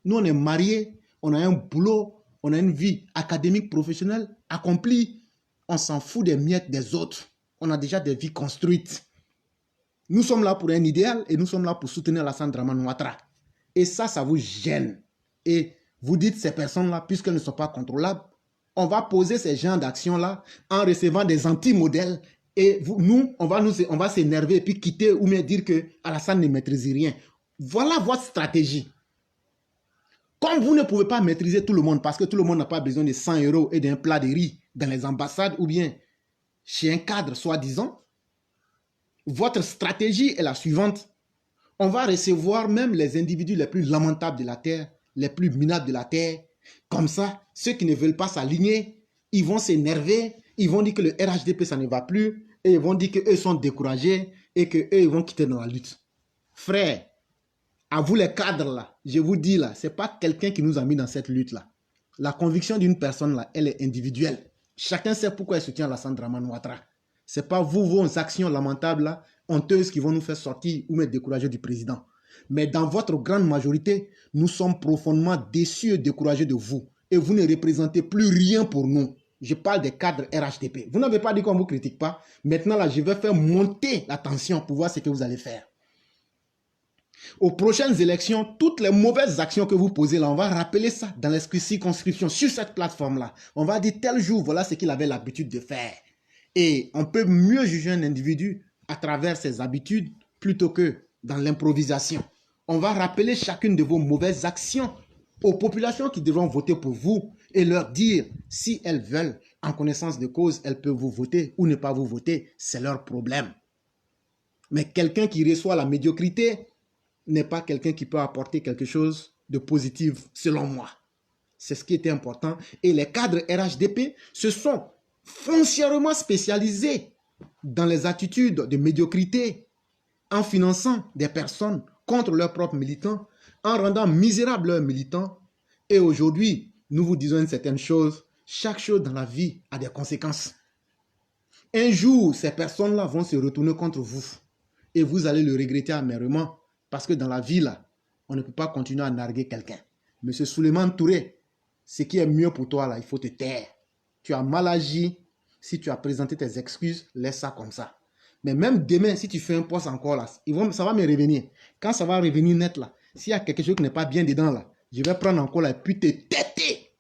Nous, on est mariés, on a un boulot, on a une vie académique, professionnelle accomplie. On s'en fout des miettes des autres. On a déjà des vies construites. Nous sommes là pour un idéal et nous sommes là pour soutenir Alassane Dramane Ouattara. Et ça vous gêne. Et vous dites ces personnes-là, puisqu'elles ne sont pas contrôlables, on va poser ces genres d'actions-là en recevant des anti-modèles. Et nous, on va s'énerver et puis quitter ou bien dire que Alassane ne maîtrise rien. Voilà votre stratégie. Comme vous ne pouvez pas maîtriser tout le monde parce que tout le monde n'a pas besoin de 100 € et d'un plat de riz dans les ambassades ou bien chez un cadre soi-disant, votre stratégie est la suivante. On va recevoir même les individus les plus lamentables de la terre, les plus minables de la terre. Comme ça, ceux qui ne veulent pas s'aligner, ils vont s'énerver, ils vont dire que le RHDP, ça ne va plus, et ils vont dire qu'eux sont découragés et qu'eux, ils vont quitter dans la lutte. Frère, à vous les cadres là, je vous dis là, ce n'est pas quelqu'un qui nous a mis dans cette lutte là. La conviction d'une personne là, elle est individuelle. Chacun sait pourquoi il soutient Alassane Dramane Ouattara. Ce n'est pas vous, vos actions lamentables là, honteuses qui vont nous faire sortir ou me décourager du président. Mais dans votre grande majorité, nous sommes profondément déçus et découragés de vous. Et vous ne représentez plus rien pour nous. Je parle des cadres RHDP. Vous n'avez pas dit qu'on ne vous critique pas. Maintenant, là, je vais faire monter la tension pour voir ce que vous allez faire. Aux prochaines élections, toutes les mauvaises actions que vous posez là, on va rappeler ça dans les circonscriptions sur cette plateforme-là. On va dire tel jour, voilà ce qu'il avait l'habitude de faire. Et on peut mieux juger un individu à travers ses habitudes plutôt que dans l'improvisation. On va rappeler chacune de vos mauvaises actions aux populations qui devront voter pour vous et leur dire si elles veulent, en connaissance de cause, elles peuvent vous voter ou ne pas vous voter, c'est leur problème. Mais quelqu'un qui reçoit la médiocrité n'est pas quelqu'un qui peut apporter quelque chose de positif selon moi. C'est ce qui était important. Et les cadres RHDP se sont foncièrement spécialisés dans les attitudes de médiocrité en finançant des personnes contre leurs propres militants, en rendant misérables leurs militants. Et aujourd'hui, nous vous disons une certaine chose, chaque chose dans la vie a des conséquences. Un jour, ces personnes-là vont se retourner contre vous et vous allez le regretter amèrement parce que dans la vie, là, on ne peut pas continuer à narguer quelqu'un. Monsieur Souleymane Touré, ce qui est mieux pour toi, là, il faut te taire. Tu as mal agi. Si tu as présenté tes excuses, laisse ça comme ça. Mais même demain, si tu fais un poste encore là, ça va me revenir. Quand ça va revenir net là, s'il y a quelque chose qui n'est pas bien dedans là, je vais prendre encore là et puis te têter.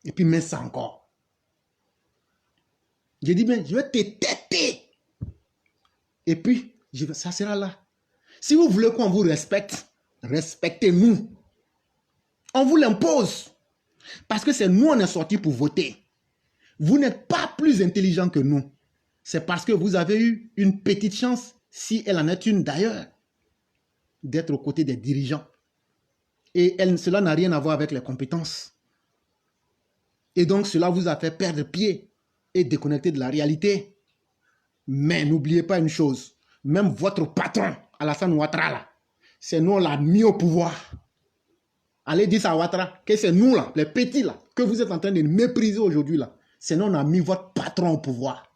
Et puis mettre ça encore. Je dis bien, je vais te têter. Et puis, ça sera là. Si vous voulez qu'on vous respecte, respectez-nous. On vous l'impose. Parce que c'est nous, on est sortis pour voter. Vous n'êtes pas plus intelligent que nous. C'est parce que vous avez eu une petite chance, si elle en est une d'ailleurs, d'être aux côtés des dirigeants. Et cela n'a rien à voir avec les compétences. Et donc, cela vous a fait perdre pied et déconnecter de la réalité. Mais n'oubliez pas une chose, même votre patron, Alassane Ouattara, là, c'est nous, on l'a mis au pouvoir. Allez dire ça à Ouattara, que c'est nous, là, les petits, là, que vous êtes en train de mépriser aujourd'hui, là. C'est nous, on a mis votre patron au pouvoir.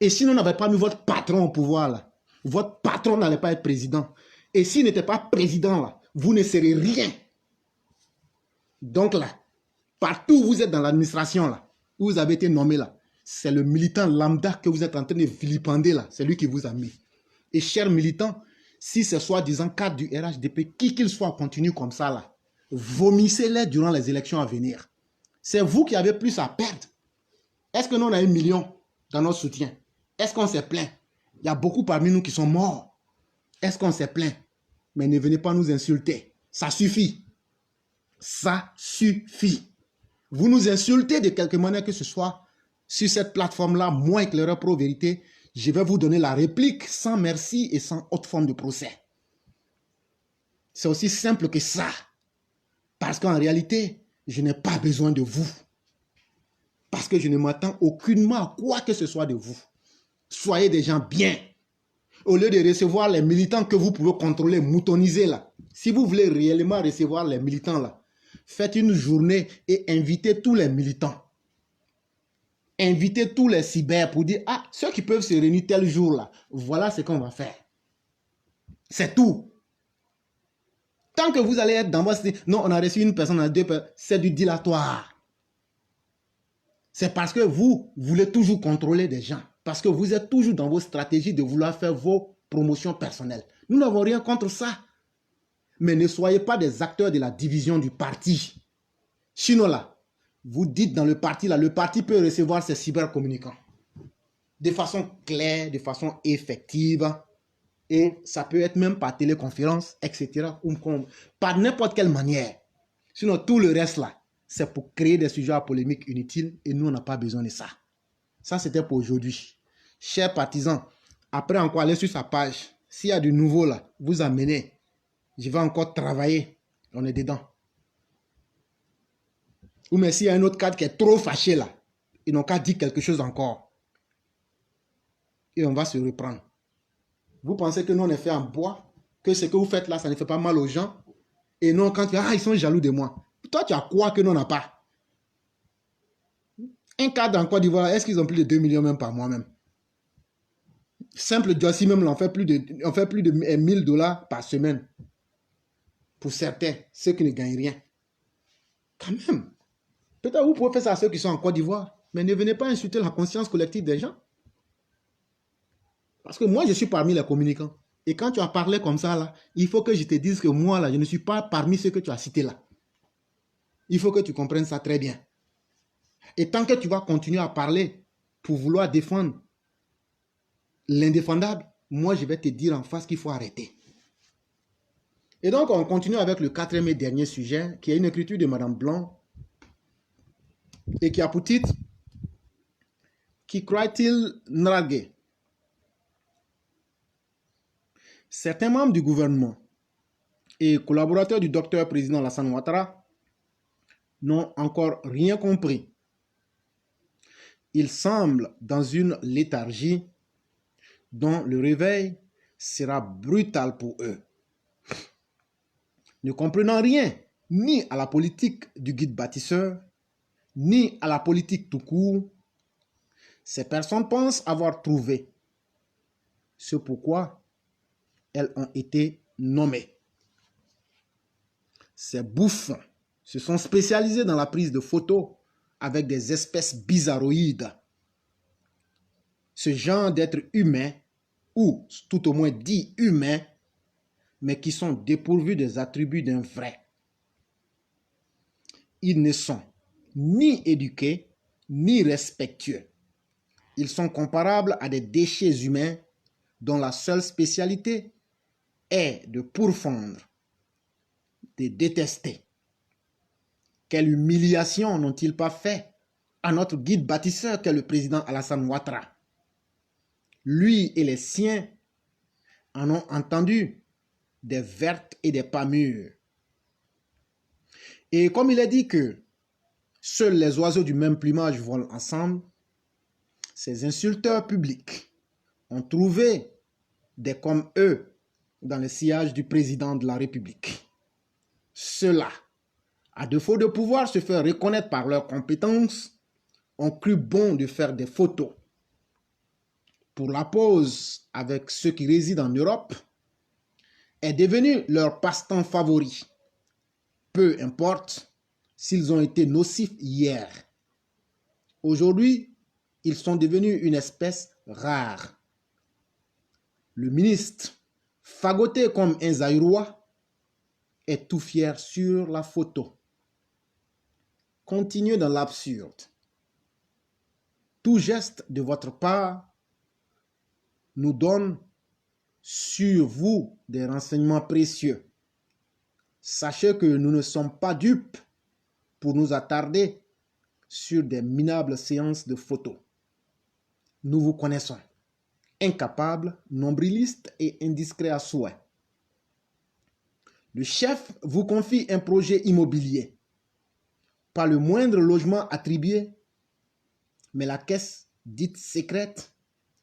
Et si on n'avait pas mis votre patron au pouvoir, là, votre patron n'allait pas être président. Et s'il n'était pas président, là, vous ne serez rien. Donc là, partout où vous êtes dans l'administration, là, où vous avez été nommé, là, c'est le militant lambda que vous êtes en train de vilipender, là. C'est lui qui vous a mis. Et chers militants, si ce soi-disant cadre du RHDP, qui qu'il soit, continue comme ça, là, vomissez-les durant les élections à venir. C'est vous qui avez plus à perdre. Est-ce que nous, on a 1 million dans notre soutien? Est-ce qu'on s'est plaint? Il y a beaucoup parmi nous qui sont morts. Est-ce qu'on s'est plaint? Mais ne venez pas nous insulter. Ça suffit. Ça suffit. Vous nous insultez de quelque manière que ce soit sur cette plateforme-là, moi, Éclaireur Pro Vérité, je vais vous donner la réplique sans merci et sans autre forme de procès. C'est aussi simple que ça. Parce qu'en réalité, je n'ai pas besoin de vous. Parce que je ne m'attends aucunement à quoi que ce soit de vous. Soyez des gens bien. Au lieu de recevoir les militants que vous pouvez contrôler, moutoniser là. Si vous voulez réellement recevoir les militants là, faites une journée et invitez tous les militants. Invitez tous les cyber pour dire, ah, ceux qui peuvent se réunir tel jour là, voilà ce qu'on va faire. C'est tout. Tant que vous allez être dans votre... Non, on a reçu une personne, on a 2 personnes, c'est du dilatoire. C'est parce que vous voulez toujours contrôler des gens. Parce que vous êtes toujours dans vos stratégies de vouloir faire vos promotions personnelles. Nous n'avons rien contre ça. Mais ne soyez pas des acteurs de la division du parti. Sinon là, vous dites dans le parti, là, le parti peut recevoir ses cybercommunicants. De façon claire, de façon effective. Et ça peut être même par téléconférence, etc. Ou par n'importe quelle manière. Sinon, tout le reste là, c'est pour créer des sujets à polémique inutiles. Et nous, on n'a pas besoin de ça. Ça, c'était pour aujourd'hui. Chers partisans, après encore aller sur sa page. S'il y a du nouveau là, vous amenez. Je vais encore travailler. On est dedans. Ou mais s'il y a un autre cadre qui est trop fâché là, ils n'ont qu'à dire quelque chose encore. Et on va se reprendre. Vous pensez que nous, on est fait en bois? Que ce que vous faites là, ça ne fait pas mal aux gens? Et non, quand tu dis, ah, ils sont jaloux de moi. Toi, tu as quoi que nous, on n'a pas? Un cadre en Côte d'Ivoire, est-ce qu'ils ont plus de 2 millions même par mois même? Simple Jossi même, on fait plus de $1000 par semaine. Pour certains, ceux qui ne gagnent rien. Quand même. Peut-être vous pouvez faire ça à ceux qui sont en Côte d'Ivoire. Mais ne venez pas insulter la conscience collective des gens. Parce que moi, je suis parmi les communicants. Et quand tu as parlé comme ça, là, il faut que je te dise que moi, là, je ne suis pas parmi ceux que tu as cités là. Il faut que tu comprennes ça très bien. Et tant que tu vas continuer à parler pour vouloir défendre l'indéfendable, moi, je vais te dire en face qu'il faut arrêter. Et donc, on continue avec le 4e et dernier sujet, qui est une écriture de Madame Blanc, et qui a pour titre « Qui croit-il narguer ?» Certains membres du gouvernement et collaborateurs du docteur président Alassane Ouattara n'ont encore rien compris. Ils semblent dans une léthargie dont le réveil sera brutal pour eux. Ne comprenant rien ni à la politique du guide bâtisseur, ni à la politique tout court, ces personnes pensent avoir trouvé ce pourquoi elles ont été nommées. Ces bouffons se sont spécialisés dans la prise de photos avec des espèces bizarroïdes ce genre d'êtres humains, ou tout au moins dits humains, mais qui sont dépourvus des attributs d'un vrai. Ils ne sont ni éduqués, ni respectueux. Ils sont comparables à des déchets humains dont la seule spécialité est de pourfendre, de détester. Quelle humiliation n'ont-ils pas fait à notre guide bâtisseur qu'est le président Alassane Ouattara. Lui et les siens en ont entendu des vertes et des pas mûres. Et comme il est dit que seuls les oiseaux du même plumage volent ensemble, ces insulteurs publics ont trouvé des comme eux dans le sillage du président de la République. Ceux-là, à défaut de pouvoir se faire reconnaître par leurs compétences, ont cru bon de faire des photos pour la pose avec ceux qui résident en Europe est devenu leur passe-temps favori. Peu importe s'ils ont été nocifs hier. Aujourd'hui, ils sont devenus une espèce rare. Le ministre, fagoté comme un Zaïrois, est tout fier sur la photo. Continuez dans l'absurde. Tout geste de votre part nous donne sur vous des renseignements précieux. Sachez que nous ne sommes pas dupes pour nous attarder sur des minables séances de photos. Nous vous connaissons, incapables, nombrilistes et indiscrets à souhait. Le chef vous confie un projet immobilier. Pas le moindre logement attribué, mais la caisse dite secrète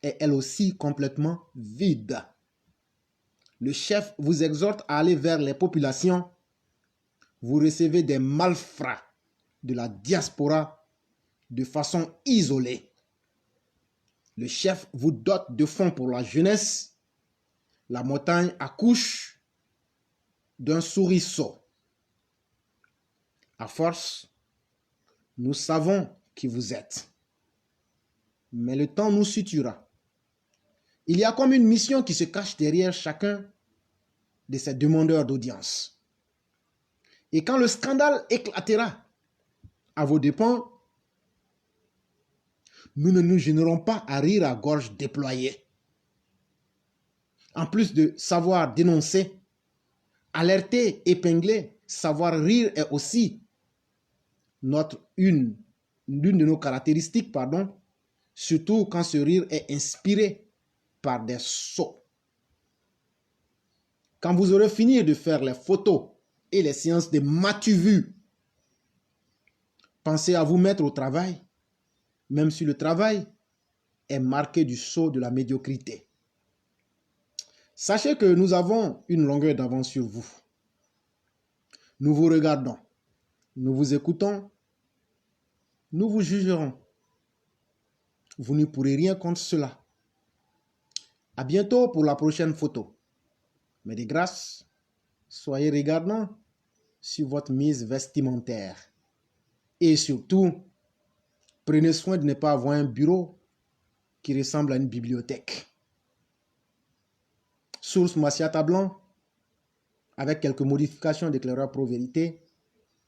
est elle aussi complètement vide. Le chef vous exhorte à aller vers les populations. Vous recevez des malfrats de la diaspora de façon isolée. Le chef vous dote de fonds pour la jeunesse. La montagne accouche d'un souriceau. À force, nous savons qui vous êtes. Mais le temps nous situera. Il y a comme une mission qui se cache derrière chacun de ces demandeurs d'audience. Et quand le scandale éclatera à vos dépens, nous ne nous gênerons pas à rire à gorge déployée. En plus de savoir dénoncer, alerter, épingler, savoir rire est aussi l'une de nos caractéristiques, surtout quand ce rire est inspiré par des sots. Quand vous aurez fini de faire les photos et les séances de m'as-tu-vu, pensez à vous mettre au travail, même si le travail est marqué du sceau de la médiocrité. Sachez que nous avons une longueur d'avance sur vous. Nous vous regardons, nous vous écoutons, nous vous jugerons. Vous ne pourrez rien contre cela. À bientôt pour la prochaine photo. Mais de grâce, soyez regardants sur votre mise vestimentaire. Et surtout, prenez soin de ne pas avoir un bureau qui ressemble à une bibliothèque. Source Massiata Blanc, avec quelques modifications d'éclaireur Pro-Vérité,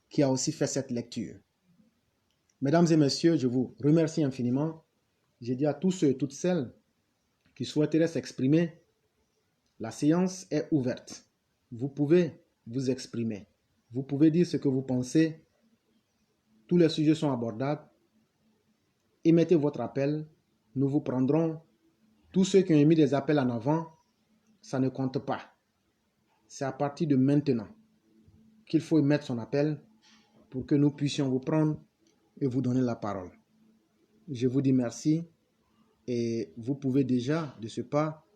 qui a aussi fait cette lecture. Mesdames et messieurs, je vous remercie infiniment. J'ai dit à tous ceux et toutes celles qui souhaiteraient s'exprimer, la séance est ouverte. Vous pouvez vous exprimer. Vous pouvez dire ce que vous pensez. Tous les sujets sont abordables. Émettez votre appel. Nous vous prendrons. Tous ceux qui ont émis des appels en avant, ça ne compte pas. C'est à partir de maintenant qu'il faut émettre son appel pour que nous puissions vous prendre et vous donner la parole. Je vous dis merci et vous pouvez déjà, de ce pas,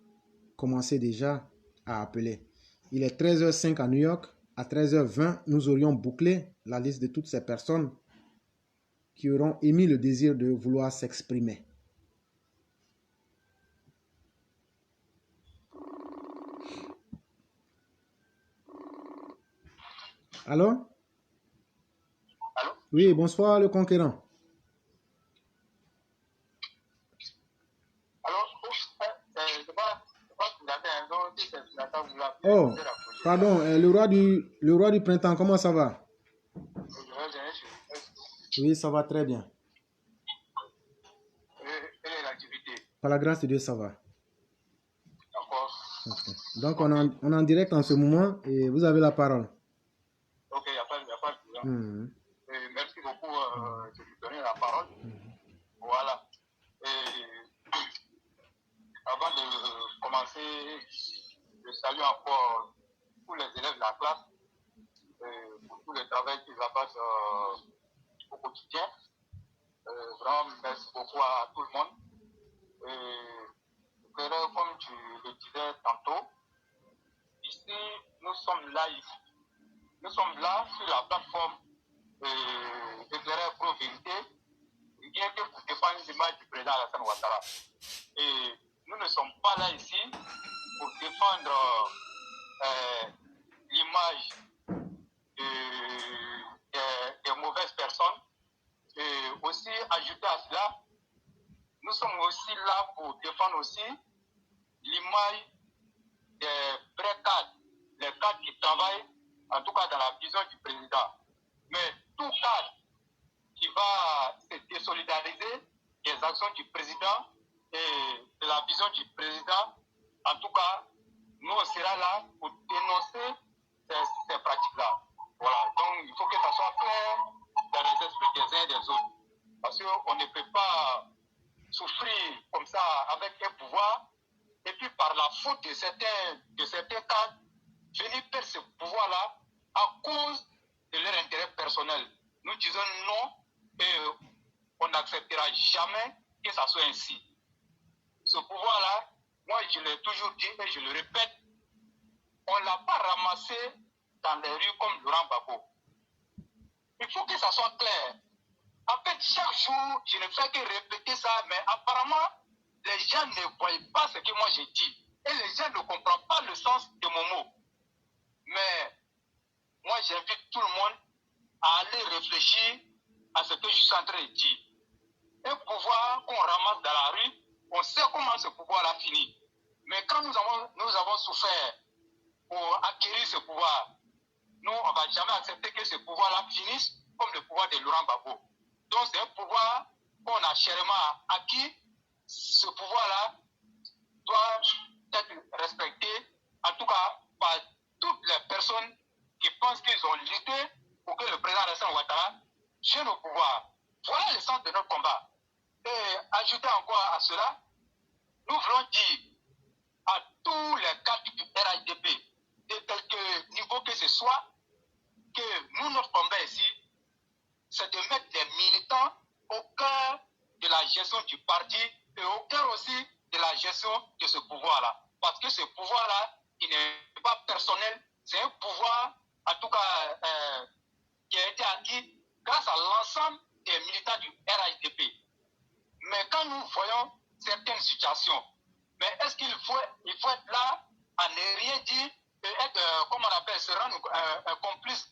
commencer déjà à appeler. Il est 13h05 à New York. À 13h20, nous aurions bouclé la liste de toutes ces personnes qui auront émis le désir de vouloir s'exprimer. Allô? Allô? Oui, bonsoir le conquérant. Allô? Oh, pardon, le roi du printemps, comment ça va? Oui, ça va très bien. Par la grâce de Dieu, ça va. Ok. Donc, on est en direct en ce moment et vous avez la parole. Ok, il n'y a pas de problème. Merci beaucoup de lui donner la parole. Voilà. Et avant de commencer, je salue encore tous les élèves de la classe pour tout le travail qu'ils abattent au quotidien. Vraiment, merci beaucoup à tout le monde. Comme tu le disais tantôt, ici, nous sommes là sur la plateforme Éclaireur Pro Vérité, rien que pour défendre l'image du président Alassane Ouattara. Et nous ne sommes pas là ici pour défendre l'image des mauvaises personnes. Et aussi, ajouter à cela, nous sommes aussi là pour défendre aussi l'image des vrais cadres, les cadres qui travaillent, en tout cas dans la vision du président. Mais tout cadre qui va se désolidariser des actions du président et de la vision du président, en tout cas, nous on sera là pour dénoncer ces pratiques-là. Voilà, donc il faut que ça soit clair dans les esprits des uns et des autres. Parce qu'on ne peut pas souffrir comme ça avec un pouvoir et puis par la faute de certains cadres, venir perdre ce pouvoir-là à cause de leur intérêt personnel. Nous disons non et on n'acceptera jamais que ça soit ainsi. Ce pouvoir-là, moi je l'ai toujours dit et je le répète, on ne l'a pas ramassé dans les rues comme Laurent Gbagbo. Il faut que ça soit clair. En fait, chaque jour, je ne fais que répéter ça, mais apparemment, les gens ne voient pas ce que moi j'ai dit. Et les gens ne comprennent pas le sens de mon mot. Mais moi, j'invite tout le monde à aller réfléchir à ce que je suis en train de dire. Un pouvoir qu'on ramasse dans la rue, on sait comment ce pouvoir-là finit. Mais quand nous avons souffert pour acquérir ce pouvoir, nous, on ne va jamais accepter que ce pouvoir-là finisse comme le pouvoir de Laurent Gbagbo. Donc, c'est un pouvoir qu'on a chèrement acquis. Ce pouvoir-là doit être respecté, en tout cas par toutes les personnes qui pensent qu'ils ont lutté pour que le président Alassane Ouattara gêne au pouvoir. Voilà le sens de notre combat. Et ajouter encore à cela, nous voulons dire à tous les cadres du RHDP, de quelque niveau que ce soit, que nous, notre combat ici, c'est de mettre les militants au cœur de la gestion du parti et au cœur aussi de la gestion de ce pouvoir-là. Parce que ce pouvoir-là, il n'est pas personnel, c'est un pouvoir, en tout cas, qui a été acquis grâce à l'ensemble des militants du RHDP. Mais quand nous voyons certaines situations, mais est-ce qu'il faut être là à ne rien dire et être, comment on appelle, se rendre un complice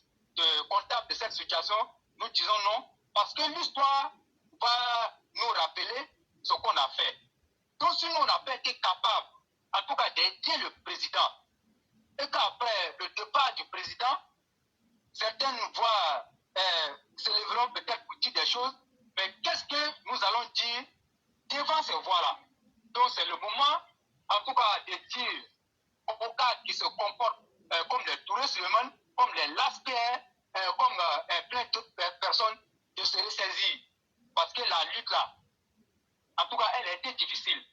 comptable de cette situation? Nous disons non, parce que l'histoire va nous rappeler ce qu'on a fait. Donc si nous on n'a pas été capable, en tout cas d'aider le président, et qu'après le départ du président, certaines voix se lèveront peut-être pour dire des choses, mais qu'est-ce que nous allons dire devant ces voix-là? Donc c'est le moment, en tout cas, de dire aux cas qui se comportent comme les Touré Suleiman, comme les Laspierre, comme plein d'autres personnes, de se ressaisir. Parce que la lutte là, en tout cas, elle a été difficile.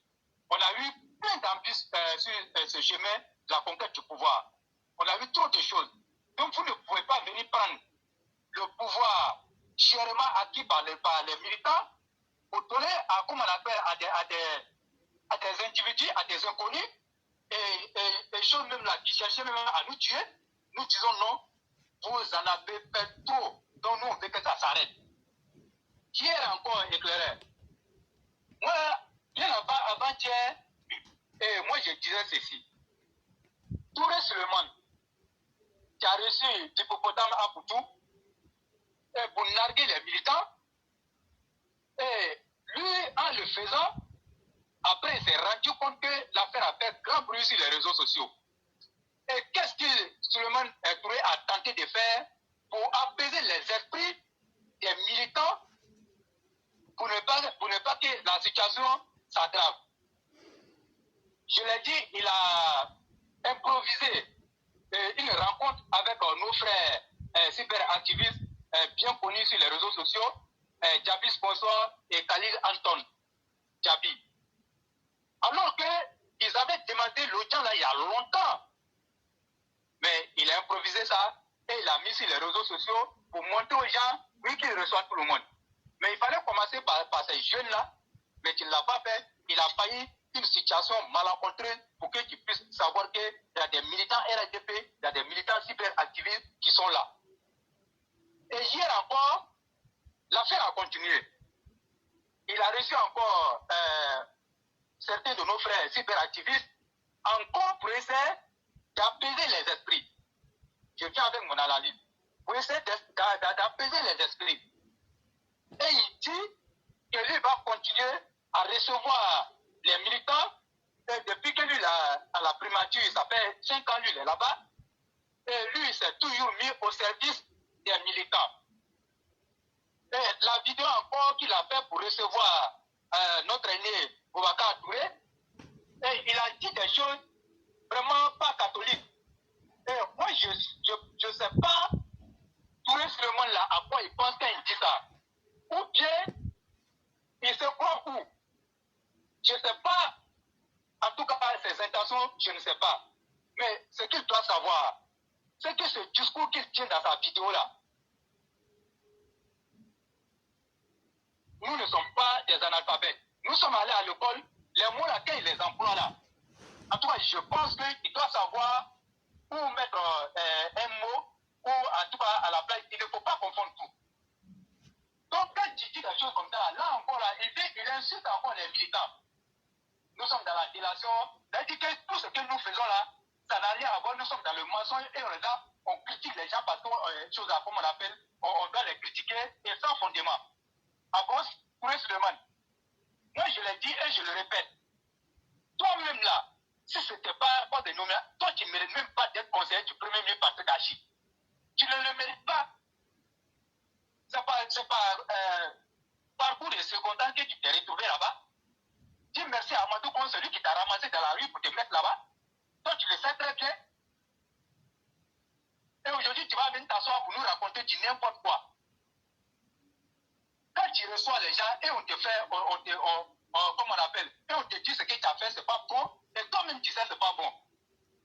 On a eu plein d'embûches sur ce chemin de la conquête du pouvoir. On a eu trop de choses. Donc vous ne pouvez pas venir prendre le pouvoir chèrement acquis par les militants pour donner à, comment on appelle, à des individus, à des inconnus, et choses même là qui cherchaient même à nous tuer. Nous disons non, vous en avez fait trop. Donc nous, on veut que ça s'arrête. Hier encore éclairé. Moi, bien avant-hier, moi je disais ceci. Touré Suleiman, qui a reçu l'hippopotame à Boutou, pour narguer les militants, et lui, en le faisant, après il s'est rendu compte que l'affaire a fait grand bruit sur les réseaux sociaux. Et qu'est-ce que Suleiman Touré a tenté de faire pour apaiser les esprits des militants pour ne pas que la situation s'aggrave? Je l'ai dit, il a improvisé une rencontre avec nos frères cyberactivistes bien connus sur les réseaux sociaux, Djabi Sponsor et Khalil Anton Djabi. Alors qu'ils avaient demandé l'audience là il y a longtemps. Mais il a improvisé ça et il a mis sur les réseaux sociaux pour montrer aux gens, oui, qu'il reçoit tout le monde. Mais il fallait commencer par ces jeunes-là, mais il ne l'a pas fait. Il a failli une situation malencontreuse pour que tu puisses savoir qu'il y a des militants RHDP, il y a des militants cyberactivistes qui sont là. Et hier encore, l'affaire a continué. Il a reçu encore certains de nos frères cyberactivistes, encore pour essayer d'apaiser les esprits. Je viens avec mon analyse. Pour essayer d'apaiser les esprits. Et il dit que lui va continuer à recevoir les militants. Et depuis que lui, à la primature, ça fait 5 ans, lui, il est là-bas. Et lui, il s'est toujours mis au service des militants. Et la vidéo encore qu'il a fait pour recevoir notre aîné Boubacar Touré, et il a dit des choses vraiment pas catholiques. Et moi, je ne sais pas, Touré Suleiman là, à quoi il pense quand il dit ça. Ou bien, il se croit où? Je ne sais pas. En tout cas, ses intentions, je ne sais pas. Mais ce qu'il doit savoir, c'est que ce discours qu'il tient dans sa vidéo là, nous ne sommes pas des analphabètes. Nous sommes allés à l'école, les mots là, quand il les emploie là. En tout cas, je pense qu'il doit savoir où mettre un mot, ou en tout cas à la place, il ne faut pas confondre tout. Donc quand tu dis des choses comme ça, là encore, là, il insulte encore les militants. Nous sommes dans la délation, c'est-à-dire que tout ce que nous faisons là, ça n'a rien à voir, nous sommes dans le mensonge et on critique les gens parce que, chose comme on l'appelle, on doit les critiquer et sans fondement. À Boss, Touré Suleiman, moi je l'ai dit et je le répète, toi-même là, si ce n'était pas des noms, toi tu ne mérites même pas d'être conseiller du premier ministre Patrick Achi. Tu ne le mérites pas. C'est pas parcours de secondant que tu t'es retrouvé là-bas. Dis merci à Amadou Kon, celui qui t'a ramassé dans la rue pour te mettre là-bas. Toi, tu le sais très bien. Et aujourd'hui, tu vas venir t'asseoir pour nous raconter du n'importe quoi. Quand tu reçois les gens et on te fait, comment on appelle, et on te dit ce que tu as fait, c'est pas bon, et toi-même tu sais c'est pas bon.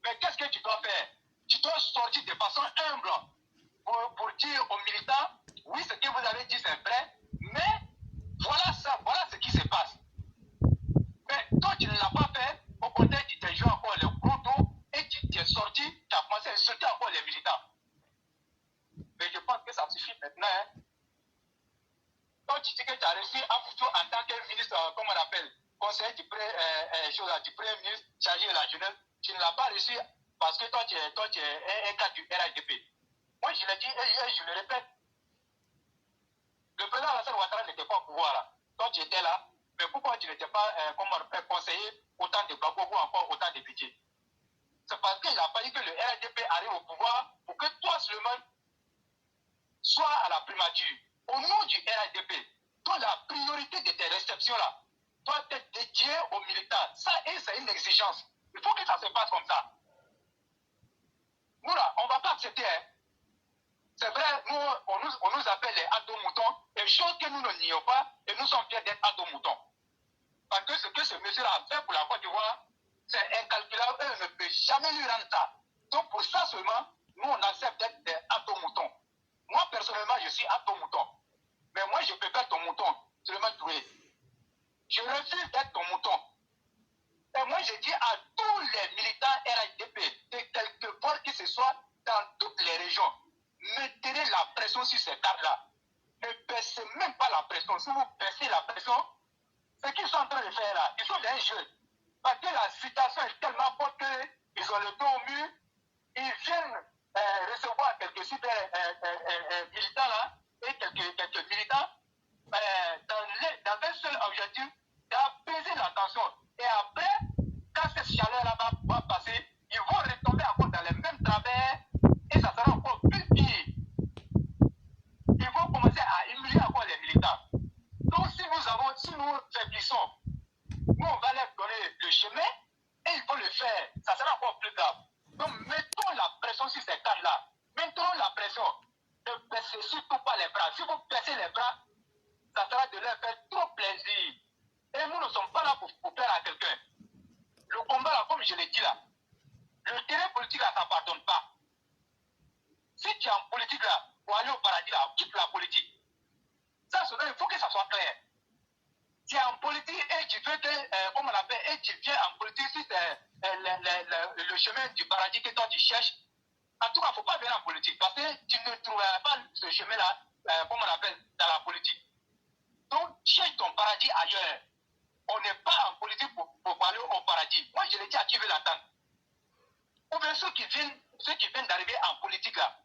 Mais qu'est-ce que tu dois faire? Tu dois sortir de façon humble pour dire aux militants, oui, ce que vous avez dit c'est vrai, mais voilà ça, voilà ce qui se passe. Mais toi, tu ne l'as pas fait, au contraire, tu t'es joué encore le gros dos et tu t'es sorti, tu as commencé à insulter encore les militants. Mais je pense que ça suffit maintenant. Hein. Quand tu dis que tu as reçu Afoucho en tant que ministre, comment on appelle, conseiller du premier ministre chargé de la jeunesse, tu ne l'as pas reçu parce que toi, tu es un cas du RHDP. Moi, je l'ai dit et je le répète. Le président Alassane Ouattara n'était pas au pouvoir là. Toi, tu étais là. Mais pourquoi tu n'étais pas conseiller autant de Gbagbo ou encore autant de budget? C'est parce qu'il a fallu que le RHDP arrive au pouvoir pour que toi, Suleiman, sois à la primature. Au nom du RHDP, toi, la priorité de tes réceptions là doit être dédiée aux militants. Ça, c'est une exigence. Il faut que ça se passe comme ça. Nous là, on ne va pas accepter. Hein. C'est vrai, nous, on nous appelle les ados-moutons, et chose que nous ne nions pas, et nous sommes fiers d'être ados-moutons. Parce que ce que ce monsieur a fait pour la Côte d'Ivoire, c'est incalculable, et on ne peut jamais lui rendre ça. Donc pour ça seulement, nous on accepte d'être des ados-moutons. Moi personnellement, je suis ados-mouton. Mais moi je peux pas être ton mouton, seulement Touré. Je refuse d'être ton mouton. Et moi je dis à tous les militants RHDP, de quelque part que ce soit dans toutes les régions, mettez la pression sur ces cadres-là. Ne baissez même pas la pression. Si vous baissez la pression, ce qu'ils sont en train de faire là, ils sont des jeux. Parce que la situation est tellement forte qu'ils ont le dos au mur, ils viennent recevoir quelques super militants là, et quelques militants dans un seul objectif, d'apaiser la tension. Et après, quand cette chaleur là va passer, ils vont retomber encore dans les Donc, si nous faiblissons, nous, on va leur donner le chemin et ils vont le faire. Ça sera encore plus grave. Donc, mettons la pression sur ces cadres-là. Mettons la pression. Ne baissez surtout pas les bras. Si vous baissez les bras, ça sera de leur faire trop plaisir. Et nous ne sommes pas là pour plaire à quelqu'un. Le combat, là, comme je l'ai dit là, le terrain politique, là, ça ne pardonne pas. Si tu es en politique, là, pour aller au paradis, là, quitte la politique. Ça, il faut que ça soit clair. Tu es en politique et tu veux que, comme on appelle, et tu viens en politique, si c'est le chemin du paradis que toi tu cherches, en tout cas, il ne faut pas venir en politique parce que tu ne trouveras pas ce chemin-là, comme on appelle, dans la politique. Donc, cherche ton paradis ailleurs. On n'est pas en politique pour aller au paradis. Moi, je l'ai dit à qui veut l'entendre. Ou bien ceux qui viennent d'arriver en politique là.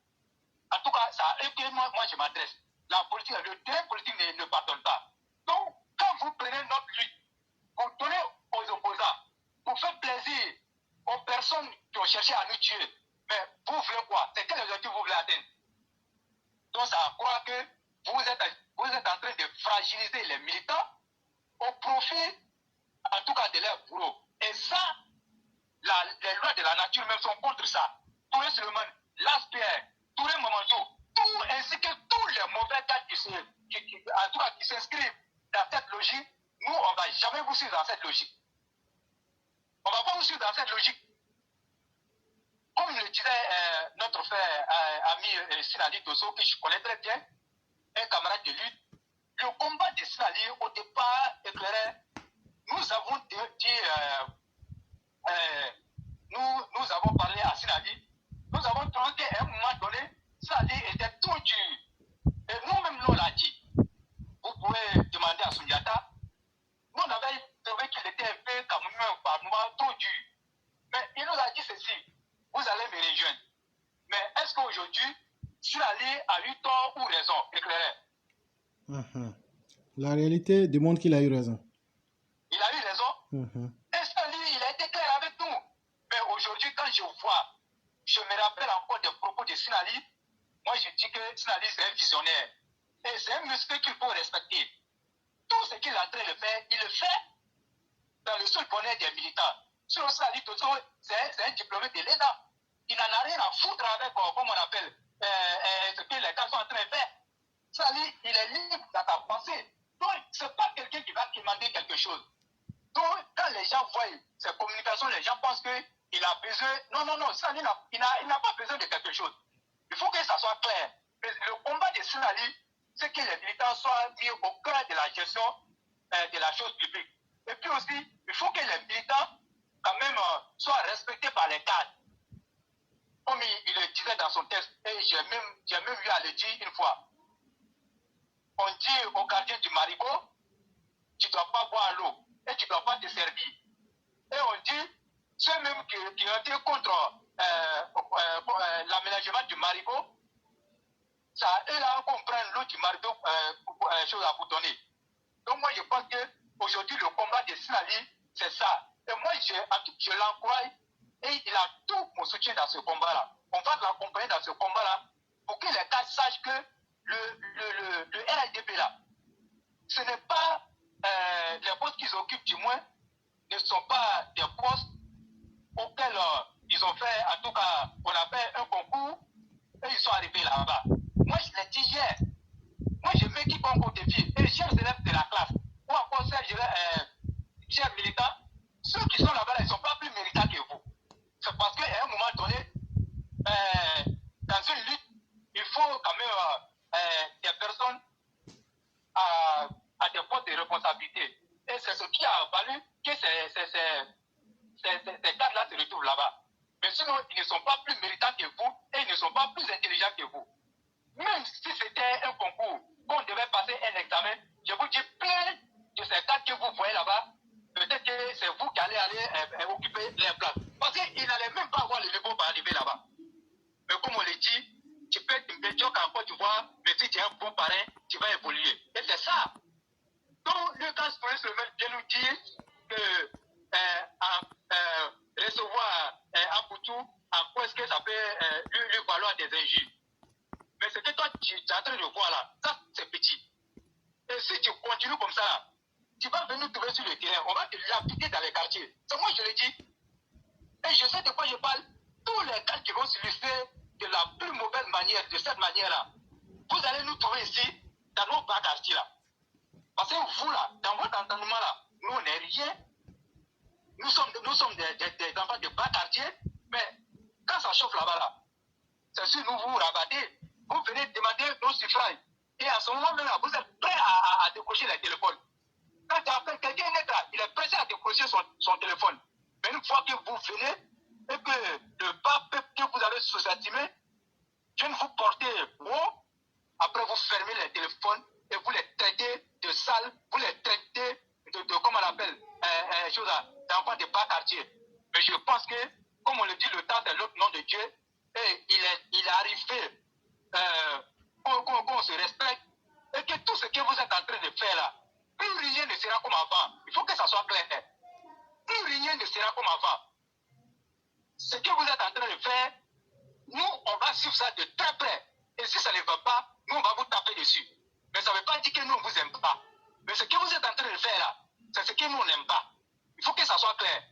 En tout cas, ça à eux que moi je m'adresse. La politique, le terrain politique ne pardonne pas. Donc, quand vous prenez notre lutte pour donner aux opposants, pour faire plaisir aux personnes qui ont cherché à nous tuer, mais vous voulez quoi? C'est quel objectif vous voulez atteindre? Donc, ça croit que vous êtes en train de fragiliser les militants au profit, en tout cas, de leurs bourreaux. Et ça, les lois de la nature même sont contre ça. Touré Suleiman, Laspierre, Touré Mamadou, tout ainsi que tous les mauvais gars qui s'inscrivent dans cette logique, nous, on ne va jamais vous suivre dans cette logique. On ne va pas vous suivre dans cette logique. Comme le disait notre frère, ami Sinali Dosso, que je connais très bien, un camarade de lutte, le combat de Sinali, au départ, éclairait, nous avons dit, nous avons parlé à Sinali, nous avons trouvé qu'à un moment donné, Sinali était trop dur. Et nous-mêmes, nous l'a dit. Vous pouvez demander à Sundiata. Nous, on avait trouvé qu'il était un peu, comme nous, par moment, trop dur. Mais il nous a dit ceci. Vous allez me rejoindre. Mais est-ce qu'aujourd'hui, Sinali a eu tort ou raison? Éclairé. La réalité démontre qu'il a eu raison. Il a eu raison. Et Sinali, il a été clair avec nous. Mais aujourd'hui, quand je vois, je me rappelle encore des propos de Sinali. Moi, je dis que Sinali, c'est un visionnaire. Et c'est un monsieur qu'il faut respecter. Tout ce qu'il est en train de faire, il le fait dans le seul bonheur des militants. Sur Sinali, c'est un diplômé de l'ENA. Il n'en a rien à foutre avec, comme on appelle, ce que les gars sont en train de faire. Sinali, il est libre dans sa pensée. Donc, ce n'est pas quelqu'un qui va demander quelque chose. Donc, quand les gens voient ces communications, les gens pensent qu'il a besoin. Non, Sinali, il n'a pas besoin de quelque chose. Il faut que ça soit clair. Mais le combat de Sinali, c'est que les militants soient mis au cœur de la gestion de la chose publique. Et puis aussi, il faut que les militants, quand même, soient respectés par les cadres. Comme il le disait dans son texte, et j'ai même eu à le dire une fois. On dit au gardien du marigot, tu ne dois pas boire l'eau et tu ne dois pas te servir. Et on dit, ceux même qui ont été contre l'aménagement du marigot, ça eux là qu'on prenne l'eau du marigot chose à vous donner. Donc moi je pense qu'aujourd'hui le combat de Sinali, c'est ça. Et moi je l'encourage et il a tout mon soutien dans ce combat-là. On va l'accompagner dans ce combat-là pour que les gars sachent que le RLDP là, ce n'est pas les postes qu'ils occupent du moins ne sont pas des postes auxquels ils ont fait, en tout cas, on a fait un concours et ils sont arrivés là-bas. Moi, je l'ai dit hier. Moi, je mets quiconque au défi. Et chers élèves de la classe, ou encore chers militants, ceux qui sont là-bas, ils ne sont pas plus méritants que vous. C'est parce qu'à un moment donné, dans une lutte, il faut quand même des personnes à des postes de responsabilité. Et c'est ce qui a valu que ces cadres-là se retrouvent là-bas. Mais sinon, ils ne sont pas plus méritants que vous et ils ne sont pas plus intelligents que vous. Même si c'était un concours, qu'on devait passer un examen, je vous dis plein de ces cadres que vous voyez là-bas, peut-être que c'est vous qui allez occuper les places. Parce qu'ils n'allaient même pas avoir le niveau pour arriver là-bas. Mais comme on le dit, tu peux être médiocre en Côte d'Ivoire, mais si tu es un bon parrain, tu vas évoluer. Et c'est ça. Donc, le cas se vient nous dire que recevoir un Boutou, en quoi est-ce que ça peut lui valoir des injures. Mais ce que toi, tu es en train de voir là, ça, c'est petit. Et si tu continues comme ça, tu vas venir trouver sur le terrain, on va te l'appliquer dans les quartiers. C'est moi je le dis. Et je sais de quoi je parle. Tous les cas qui vont s'illustrer de la plus mauvaise manière, de cette manière-là, vous allez nous trouver ici, dans nos bas quartiers là. Parce que vous là, dans votre entendement là, nous on n'est rien. Nous sommes des enfants de bas quartier, mais quand ça chauffe là-bas là, c'est sûr nous vous rabattez, vous venez demander nos suffrages. Et à ce moment-là, vous êtes prêts à décrocher les téléphones. Quand tu appelles quelqu'un net là, il est pressé à décrocher son téléphone. Mais une fois que vous venez et que le bas peuple que vous avez sous-estimé vient vous porter haut, après vous fermez les téléphones et vous les traitez de sales, vous les traitez de comment on appelle, d'enfants de bas quartier. Mais je pense que, comme on le dit, le temps c'est l'autre nom de Dieu, et il est arrivé qu'on se respecte, et que tout ce que vous êtes en train de faire là, plus rien ne sera comme avant. Il faut que ça soit clair. Plus rien ne sera comme avant. Ce que vous êtes en train de faire, nous, on va suivre ça de très près. Et si ça ne va pas, nous, on va vous taper dessus. Mais ça ne veut pas dire que nous, on ne vous aime pas. Mais ce que vous êtes en train de faire là, c'est ce que nous, on n'aime pas. Il faut que ça soit clair.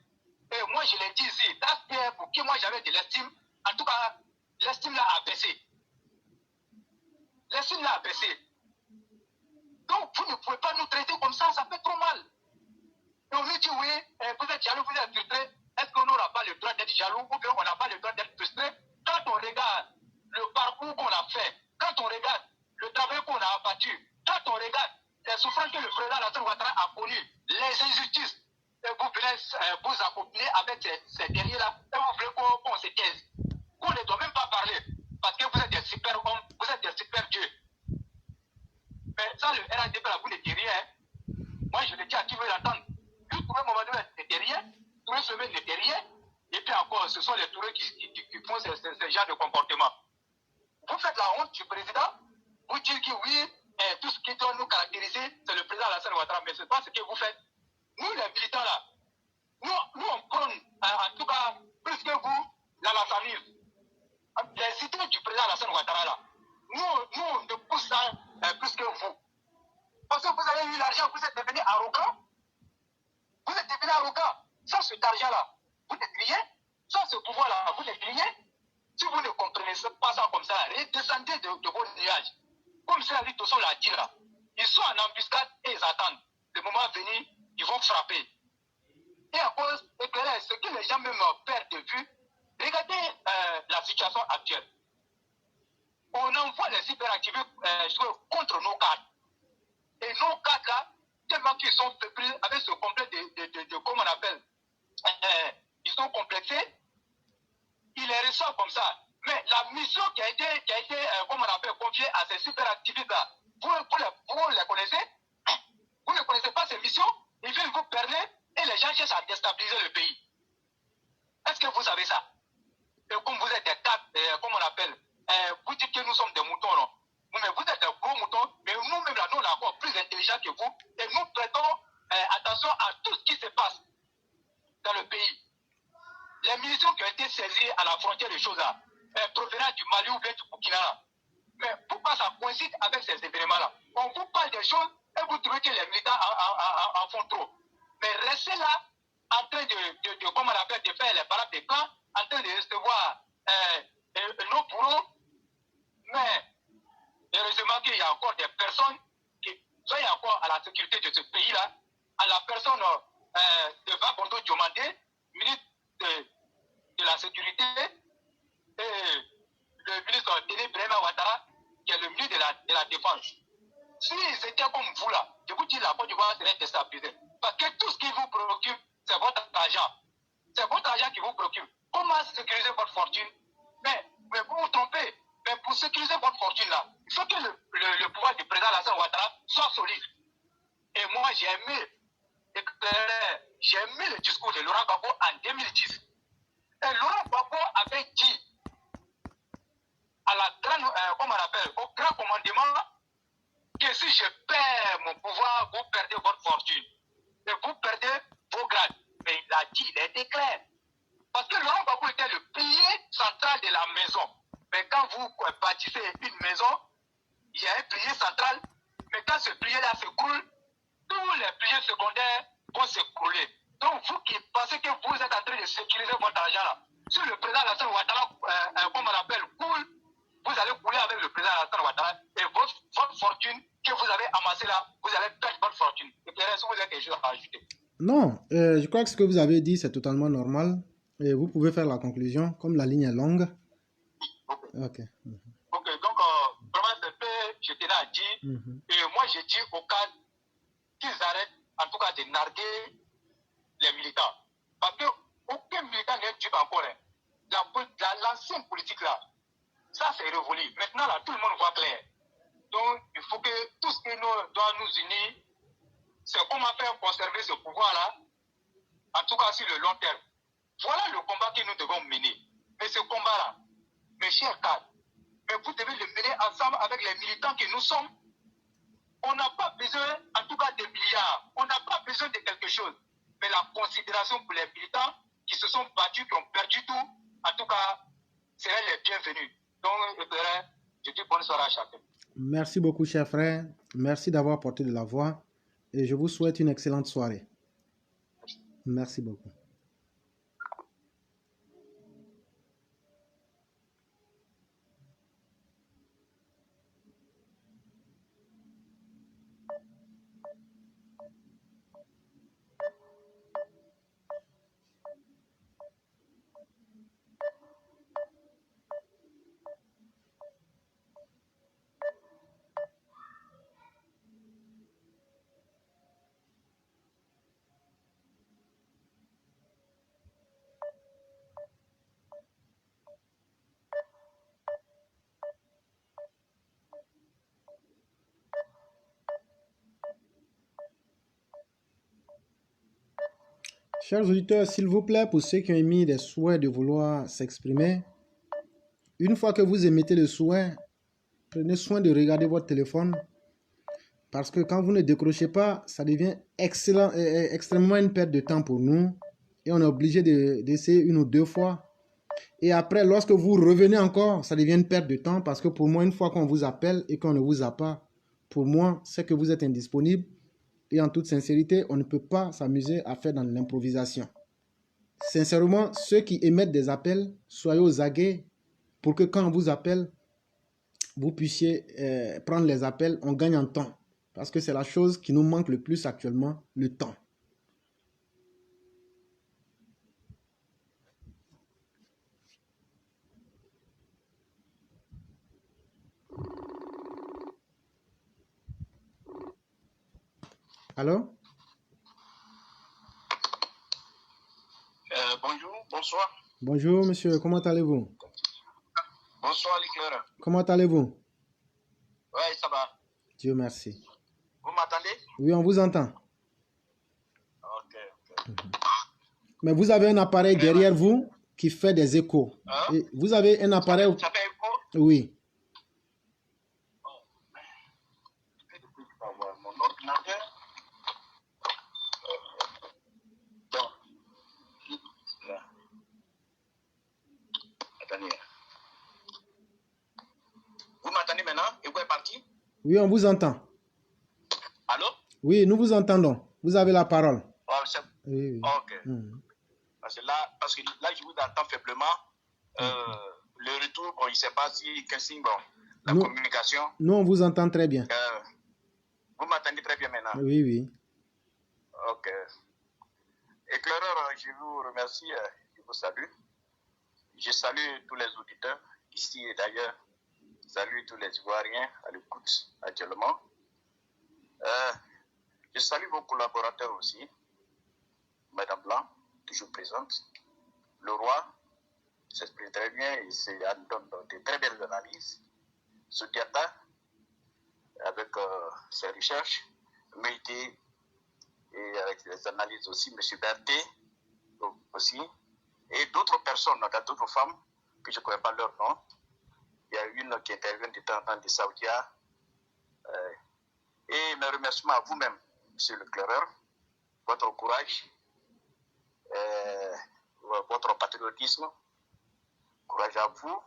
Et moi, je l'ai dit ici, d'ailleurs, pour que moi, j'avais de l'estime, en tout cas, l'estime là a baissé. L'estime là a baissé. Donc, vous ne pouvez pas nous traiter comme ça fait trop mal. Et on nous dit, oui, vous êtes jaloux, vous êtes frustré. Est-ce qu'on n'aura pas le droit d'être jaloux ou bien on n'a pas le droit d'être frustré? Quand on regarde le parcours qu'on a fait, quand on regarde le travail qu'on a abattu, quand on regarde les souffrances que le président Alassane Ouattara a connues, les injustices, et vous venez vous accompagner avec ces derniers-là, et vous voulez qu'on se taise. On ne doit même pas parler, parce que vous êtes des super hommes, vous êtes des super dieux. Mais ça, le RADP, là, vous n'étiez rien. Moi, je le dis à qui veut l'entendre. Vous trouvez Mamadou n'était rien, Touré Semaine n'était rien, et puis encore, ce sont les Tourés qui font ce genre de comportement. Vous faites la honte du président, vous dites que oui, tout ce qui doit nous caractériser, c'est le président Alassane Ouattara, mais ce n'est pas ce que vous faites. Nous, les militants là, nous on prône, en tout cas, plus que vous, l'Alassanisme. Les idées du président Alassane Ouattara là, nous on ne pousse ça plus que vous. Parce que vous avez eu l'argent, vous êtes devenu arrogant. Vous êtes devenu arrogant. Sans cet argent-là, vous n'êtes rien. Sans ce pouvoir-là, vous n'êtes rien. Si vous ne comprenez pas ça comme ça, descendez de vos nuages. Comme c'est la lutte au sol l'a dit là. Ils sont en embuscade et ils attendent. Le moment venu, ils vont frapper. Et à cause de ce que les gens même perdent de vue, regardez la situation actuelle. On envoie les cyberactivistes contre nos cadres. Et nos cadres là, tellement qu'ils sont fébrilles avec ce complexe de comment on appelle, ils sont complexés, ils les reçoivent comme ça. Mais la mission qui a été comment on appelle, confiée à ces superactivistes là, vous les connaissez? Vous ne connaissez pas ces missions? Ils viennent vous permettre et les gens cherchent à déstabiliser le pays. Est-ce que vous savez ça? Et comme vous êtes des cadres, comment on appelle, vous dites que nous sommes des moutons, non? Mais vous êtes des gros moutons, mais nous-mêmes là, nous on est encore plus intelligents que vous et nous prêtons attention à tout ce qui se passe dans le pays. Les munitions qui ont été saisies à la frontière de Chosa, provenant du Mali ou bien du Burkina. Mais pourquoi ça coïncide avec ces événements-là? On vous parle des choses et vous trouvez que les militants en font trop. Mais restez là en train de comment on appelle, de faire les parades des camps, en train de recevoir nos bourreaux. Mais heureusement qu'il y a encore des personnes qui soient encore à la sécurité de ce pays-là, à la personne de Vabondo Diomandé, ministre de la Sécurité, et le ministre Denis Brema Ouattara, qui est le ministre de la Défense. S'ils étaient comme vous là, je vous dis la Côte d'Ivoire serait déstabilisée. Parce que tout ce qui vous préoccupe, c'est votre argent. C'est votre argent qui vous préoccupe. Comment sécuriser votre fortune? Mais vous vous trompez. Mais pour sécuriser votre fortune là, il faut que le pouvoir du président Alassane Ouattara soit solide. Et moi, j'ai aimé le discours de Laurent Gbagbo en 2010. Et Laurent Gbagbo avait dit à la grande, comment on appelle, au grand commandement, que si je perds mon pouvoir, vous perdez votre fortune. Et vous perdez vos grades. Mais il a dit, il a été clair. Parce que Laurent Gbagbo était le pilier central de la maison. Mais quand vous bâtissez une maison, il y a un pilier central. Mais quand ce pilier-là s'écroule, tous les piliers secondaires vont s'écrouler. Donc, vous qui pensez que vous êtes en train de sécuriser votre argent là, si le président Alassane Ouattara, comme on l'appelle, coule, vous allez couler avec le président Alassane Ouattara et votre fortune que vous avez amassée là, vous allez perdre votre fortune. Et puis, est-ce que vous avez quelque chose à ajouter? Non, je crois que ce que vous avez dit, c'est totalement normal. Et vous pouvez faire la conclusion, comme la ligne est longue. Ok. Ok, donc, vraiment, c'est ce que je tenais à dire. Et moi, je dis au cas qu'ils arrêtent, en tout cas, de narguer les militants. Parce qu'aucun militant n'est dupe encore. Hein. L'ancienne politique là, ça c'est révolu. Maintenant là, tout le monde voit clair. Donc, il faut que tout ce qui doit nous unir, c'est comment faire conserver ce pouvoir-là, en tout cas sur le long terme. Voilà le combat que nous devons mener. Mais ce combat-là, mes chers cadres, mais vous devez le mener ensemble avec les militants que nous sommes. On n'a pas besoin, en tout cas, de milliards. On n'a pas besoin de quelque chose. Mais la considération pour les militants qui se sont battus, qui ont perdu tout, en tout cas, seraient les bienvenus. Donc, je dis bonne soirée à chacun. Merci beaucoup, cher frère. Merci d'avoir porté de la voix. Et je vous souhaite une excellente soirée. Merci beaucoup. Chers auditeurs, s'il vous plaît, pour ceux qui ont émis des souhaits de vouloir s'exprimer, une fois que vous émettez le souhait, prenez soin de regarder votre téléphone parce que quand vous ne décrochez pas, ça devient extrêmement une perte de temps pour nous et on est obligé d'essayer une ou deux fois. Et après, lorsque vous revenez encore, ça devient une perte de temps parce que pour moi, une fois qu'on vous appelle et qu'on ne vous a pas, pour moi, c'est que vous êtes indisponible. Et en toute sincérité, on ne peut pas s'amuser à faire dans l'improvisation. Sincèrement, ceux qui émettent des appels, soyez aux aguets pour que quand on vous appelle, vous puissiez prendre les appels, on gagne en temps. Parce que c'est la chose qui nous manque le plus actuellement, le temps. Allô? Bonjour, bonsoir. Bonjour, monsieur. Comment allez-vous? Bonsoir, l'éclaireur. Comment allez-vous? Oui, ça va. Dieu merci. Vous m'entendez? Oui, on vous entend. Ok. Mais vous avez un appareil derrière vous qui fait des échos. Hein? Et vous avez un appareil... Ça fait écho? Oui. Mon ordinateur. Bon. Là. Attendez. Vous m'entendez maintenant? Et vous êtes parti? Oui, on vous entend. Allô? Oui, nous vous entendons. Vous avez la parole. Oh, c'est... Oui, oui. Ok. Mhm. Parce que là, je vous entends faiblement. Le retour, bon, je ne sais pas si quel signe, bon, la Nous- communication. Nous, on vous entend très bien. Vous m'entendez très bien maintenant? Oui, oui. Ok. Éclaireur, je vous remercie, je vous salue. Je salue tous les auditeurs ici et d'ailleurs. Je salue tous les Ivoiriens à l'écoute actuellement. Je salue vos collaborateurs aussi. Madame Blanc, toujours présente. Le roi s'exprime très bien et donne de très belles analyses. Soudiata, avec ses recherches, Meïté, et avec les analyses aussi, M. Berthet aussi, et d'autres personnes, d'autres femmes, que je ne connais pas leur nom. Il y a une qui intervient de temps en temps de Saoudia. Et mes remerciements à vous-même, M. Leclerc, votre courage, votre patriotisme, courage à vous.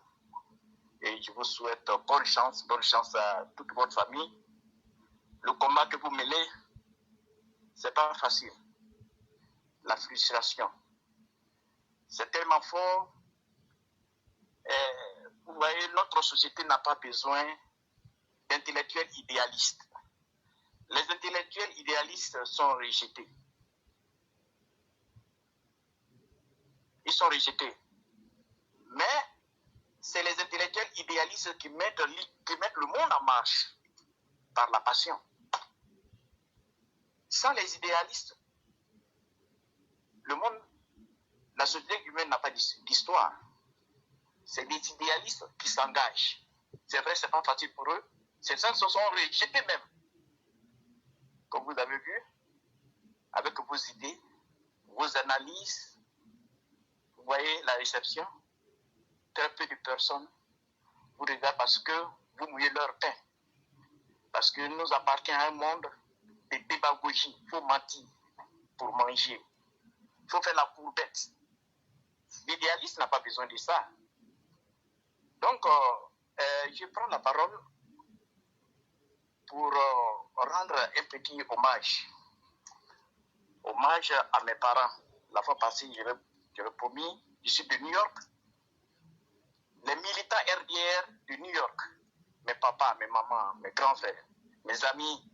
Et je vous souhaite bonne chance à toute votre famille. Le combat que vous menez, c'est pas facile. La frustration, c'est tellement fort. Et, vous voyez, notre société n'a pas besoin d'intellectuels idéalistes. Les intellectuels idéalistes sont rejetés. Ils sont rejetés. Mais c'est les intellectuels idéalistes qui mettent le monde en marche par la passion. Sans les idéalistes, le monde, la société humaine n'a pas d'histoire. C'est les idéalistes qui s'engagent. C'est vrai, c'est pas facile pour eux. Certains se sont rejetés même. Comme vous avez vu, avec vos idées, vos analyses, vous voyez la réception. Très peu de personnes vous regardent parce que vous mouillez leur pain. Parce que nous appartenons à un monde de démagogie. Il faut mentir pour manger. Il faut faire la courbette. L'idéaliste n'a pas besoin de ça. Donc, je prends la parole pour rendre un petit hommage. Hommage à mes parents. La fois passée, j'avais promis, je suis de New York. Les militants RDR de New York, mes papas, mes mamans, mes grands frères, mes amis,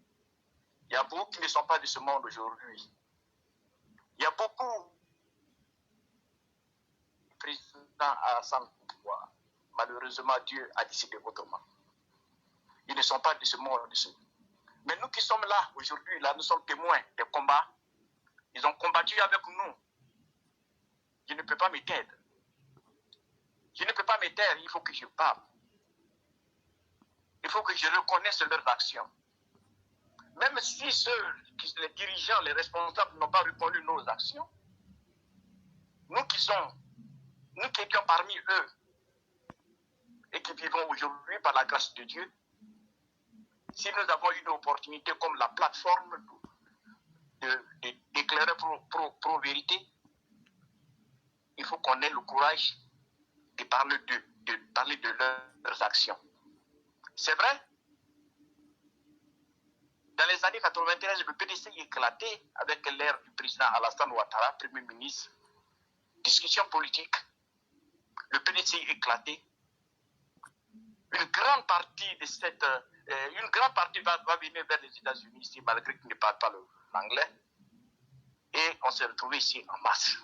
il y a beaucoup qui ne sont pas de ce monde aujourd'hui. Il y a beaucoup de présidents à sans pouvoir. Malheureusement, Dieu a décidé autrement. Ils ne sont pas de ce monde. Mais nous qui sommes là aujourd'hui, là, nous sommes témoins des combats. Ils ont combattu avec nous. Je ne peux pas me taire. Je ne peux pas me taire, il faut que je parle. Il faut que je reconnaisse leurs actions. Même si les dirigeants, les responsables n'ont pas reconnu nos actions, nous qui étions parmi eux et qui vivons aujourd'hui par la grâce de Dieu, si nous avons une opportunité comme la plateforme d'éclairer pro-vérité, il faut qu'on ait le courage de parler de leurs actions. C'est vrai, dans les années 93, le PDC éclatait avec l'ère du président Alassane Ouattara, Premier ministre. Discussion politique, le PDC éclatait. Une grande partie va venir vers les États-Unis ici, malgré qu'ils ne parlent pas l'anglais. Et on s'est retrouvés ici en masse.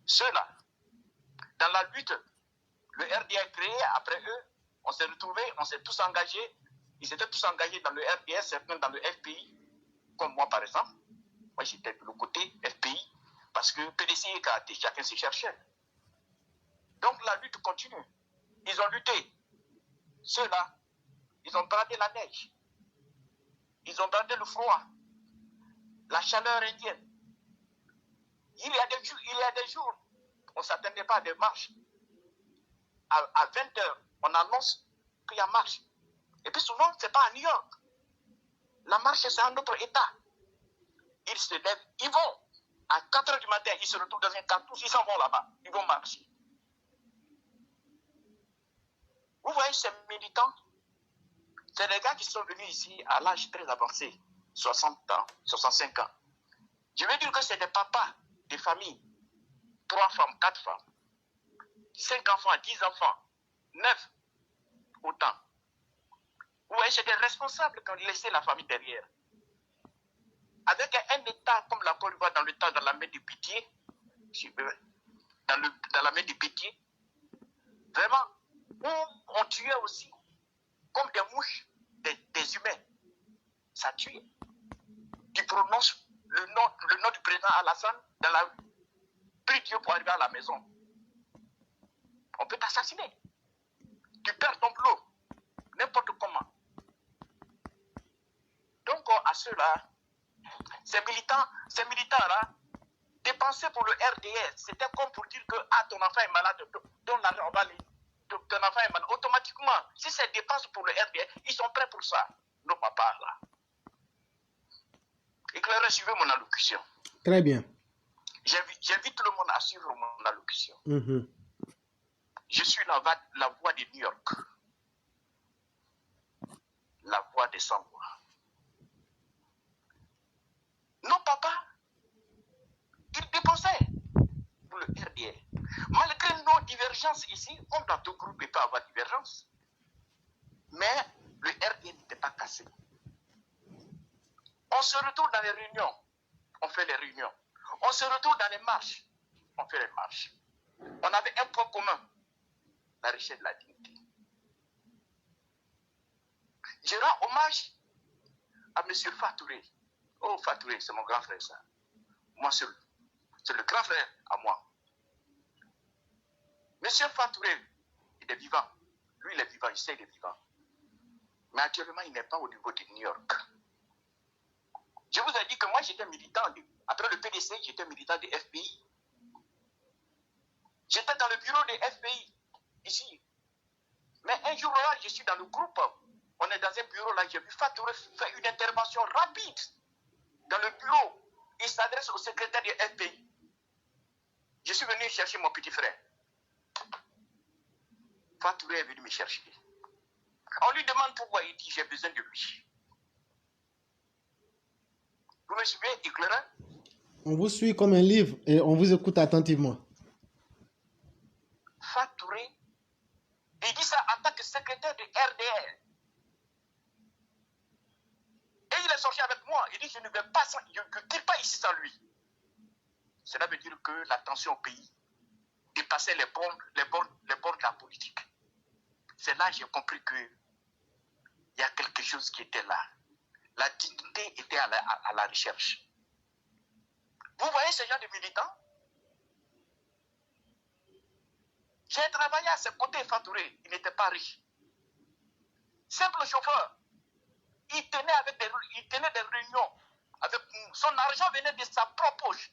Ceux-là, dans la lutte, le RDA créé après eux, on s'est retrouvés, on s'est tous engagés. Ils étaient tous engagés dans le RDS, certains dans le FPI, comme moi par exemple. Moi j'étais de l'autre côté, FPI, parce que PDC et KAT, chacun s'y cherchait. Donc la lutte continue. Ils ont lutté. Ceux-là, ils ont bradé la neige. Ils ont bradé le froid, la chaleur indienne. Il y a des jours, on ne s'attendait pas à des marches. À 20h, on annonce qu'il y a marche. Et puis souvent, ce n'est pas à New York. La marche, c'est un autre État. Ils se lèvent, ils vont. À 4h du matin, ils se retrouvent dans un cartouche, ils s'en vont là-bas. Ils vont marcher. Vous voyez ces militants? C'est des gars qui sont venus ici à l'âge très avancé, 60 ans, 65 ans. Je veux dire que c'est des papas, des familles, 3 femmes, 4 femmes, 5 enfants, 10 enfants, 9, autant. Vous voyez, c'est des responsables qui ont laissé la famille derrière. Avec un État comme la Côte d'Ivoire dans la main de pitié, dans la main de pitié, vraiment, où on tuait aussi, comme des mouches, des humains. Ça tue. Tu prononces le nom du président Alassane dans la rue. Prie Dieu pour arriver à la maison. On peut t'assassiner. Tu perds ton boulot. N'importe comment. Donc, à ceux-là, ces militants-là, dépenser pour le RDS, c'était comme pour dire que ton enfant est malade, donne l'argent, on va aller. Ton enfant est malade. Automatiquement, si c'est dépense pour le RDS, ils sont prêts pour ça. Nos papas, là. Éclairez, suivez mon allocution. Très bien. J'invite tout le monde à suivre mon allocution. Mm-hmm. Je suis la voix de New York. La voix des sans-voix. divergence ici, comme dans tout groupe, il peut y avoir divergence. Mais le RDR n'était pas cassé. On se retrouve dans les réunions, on fait les réunions. On se retrouve dans les marches, on fait les marches. On avait un point commun, la richesse de la dignité. Je rends hommage à M. Fatouré. Oh, Fatouré, c'est mon grand frère, ça. Moi, c'est le grand frère à moi. M. Fatouré, il est vivant. Lui, il est vivant, il sait qu'il est vivant. Mais actuellement, il n'est pas au niveau de New York. Je vous ai dit que moi, j'étais militant. Après le PDC, j'étais militant des FPI. J'étais dans le bureau des FPI, ici. Mais un jour là, je suis dans le groupe. On est dans un bureau là, j'ai vu Fatouré faire une intervention rapide dans le bureau. Il s'adresse au secrétaire des FPI. Je suis venu chercher mon petit frère. Fatouré est venu me chercher. On lui demande pourquoi, il dit j'ai besoin de lui. Vous me suivez, éclairant? On vous suit comme un livre et on vous écoute attentivement. Fatouré, il dit ça en tant que secrétaire du RDR. Et il est sorti avec moi. Il dit je ne vais pas, je ne quitte pas ici sans lui. Cela veut dire que la tension au pays dépassait les bords de la politique. C'est là que j'ai compris qu'il y a quelque chose qui était là. La dignité était à la recherche. Vous voyez ce genre de militants? J'ai travaillé à ses côtés, Fatouré. Il n'était pas riche. Simple chauffeur. Il tenait des réunions. Son argent venait de sa propre poche.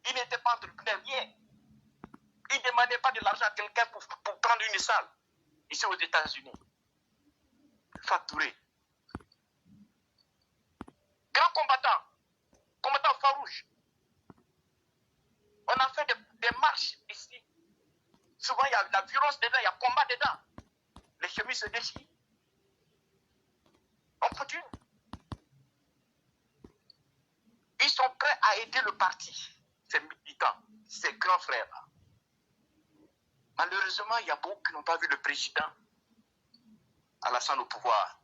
Il n'était pas entrepreneur, rien. Il ne demandait pas de l'argent à quelqu'un pour prendre une salle. Ici aux États-Unis. Fatouré. Grand combattant farouche. On a fait des marches ici. Souvent, il y a la violence dedans, il y a combat dedans. Les chemises se déchirent. On continue. Ils sont prêts à aider le parti, ces militants, ces grands frères-là. Malheureusement, il y a beaucoup qui n'ont pas vu le président Alassane au pouvoir.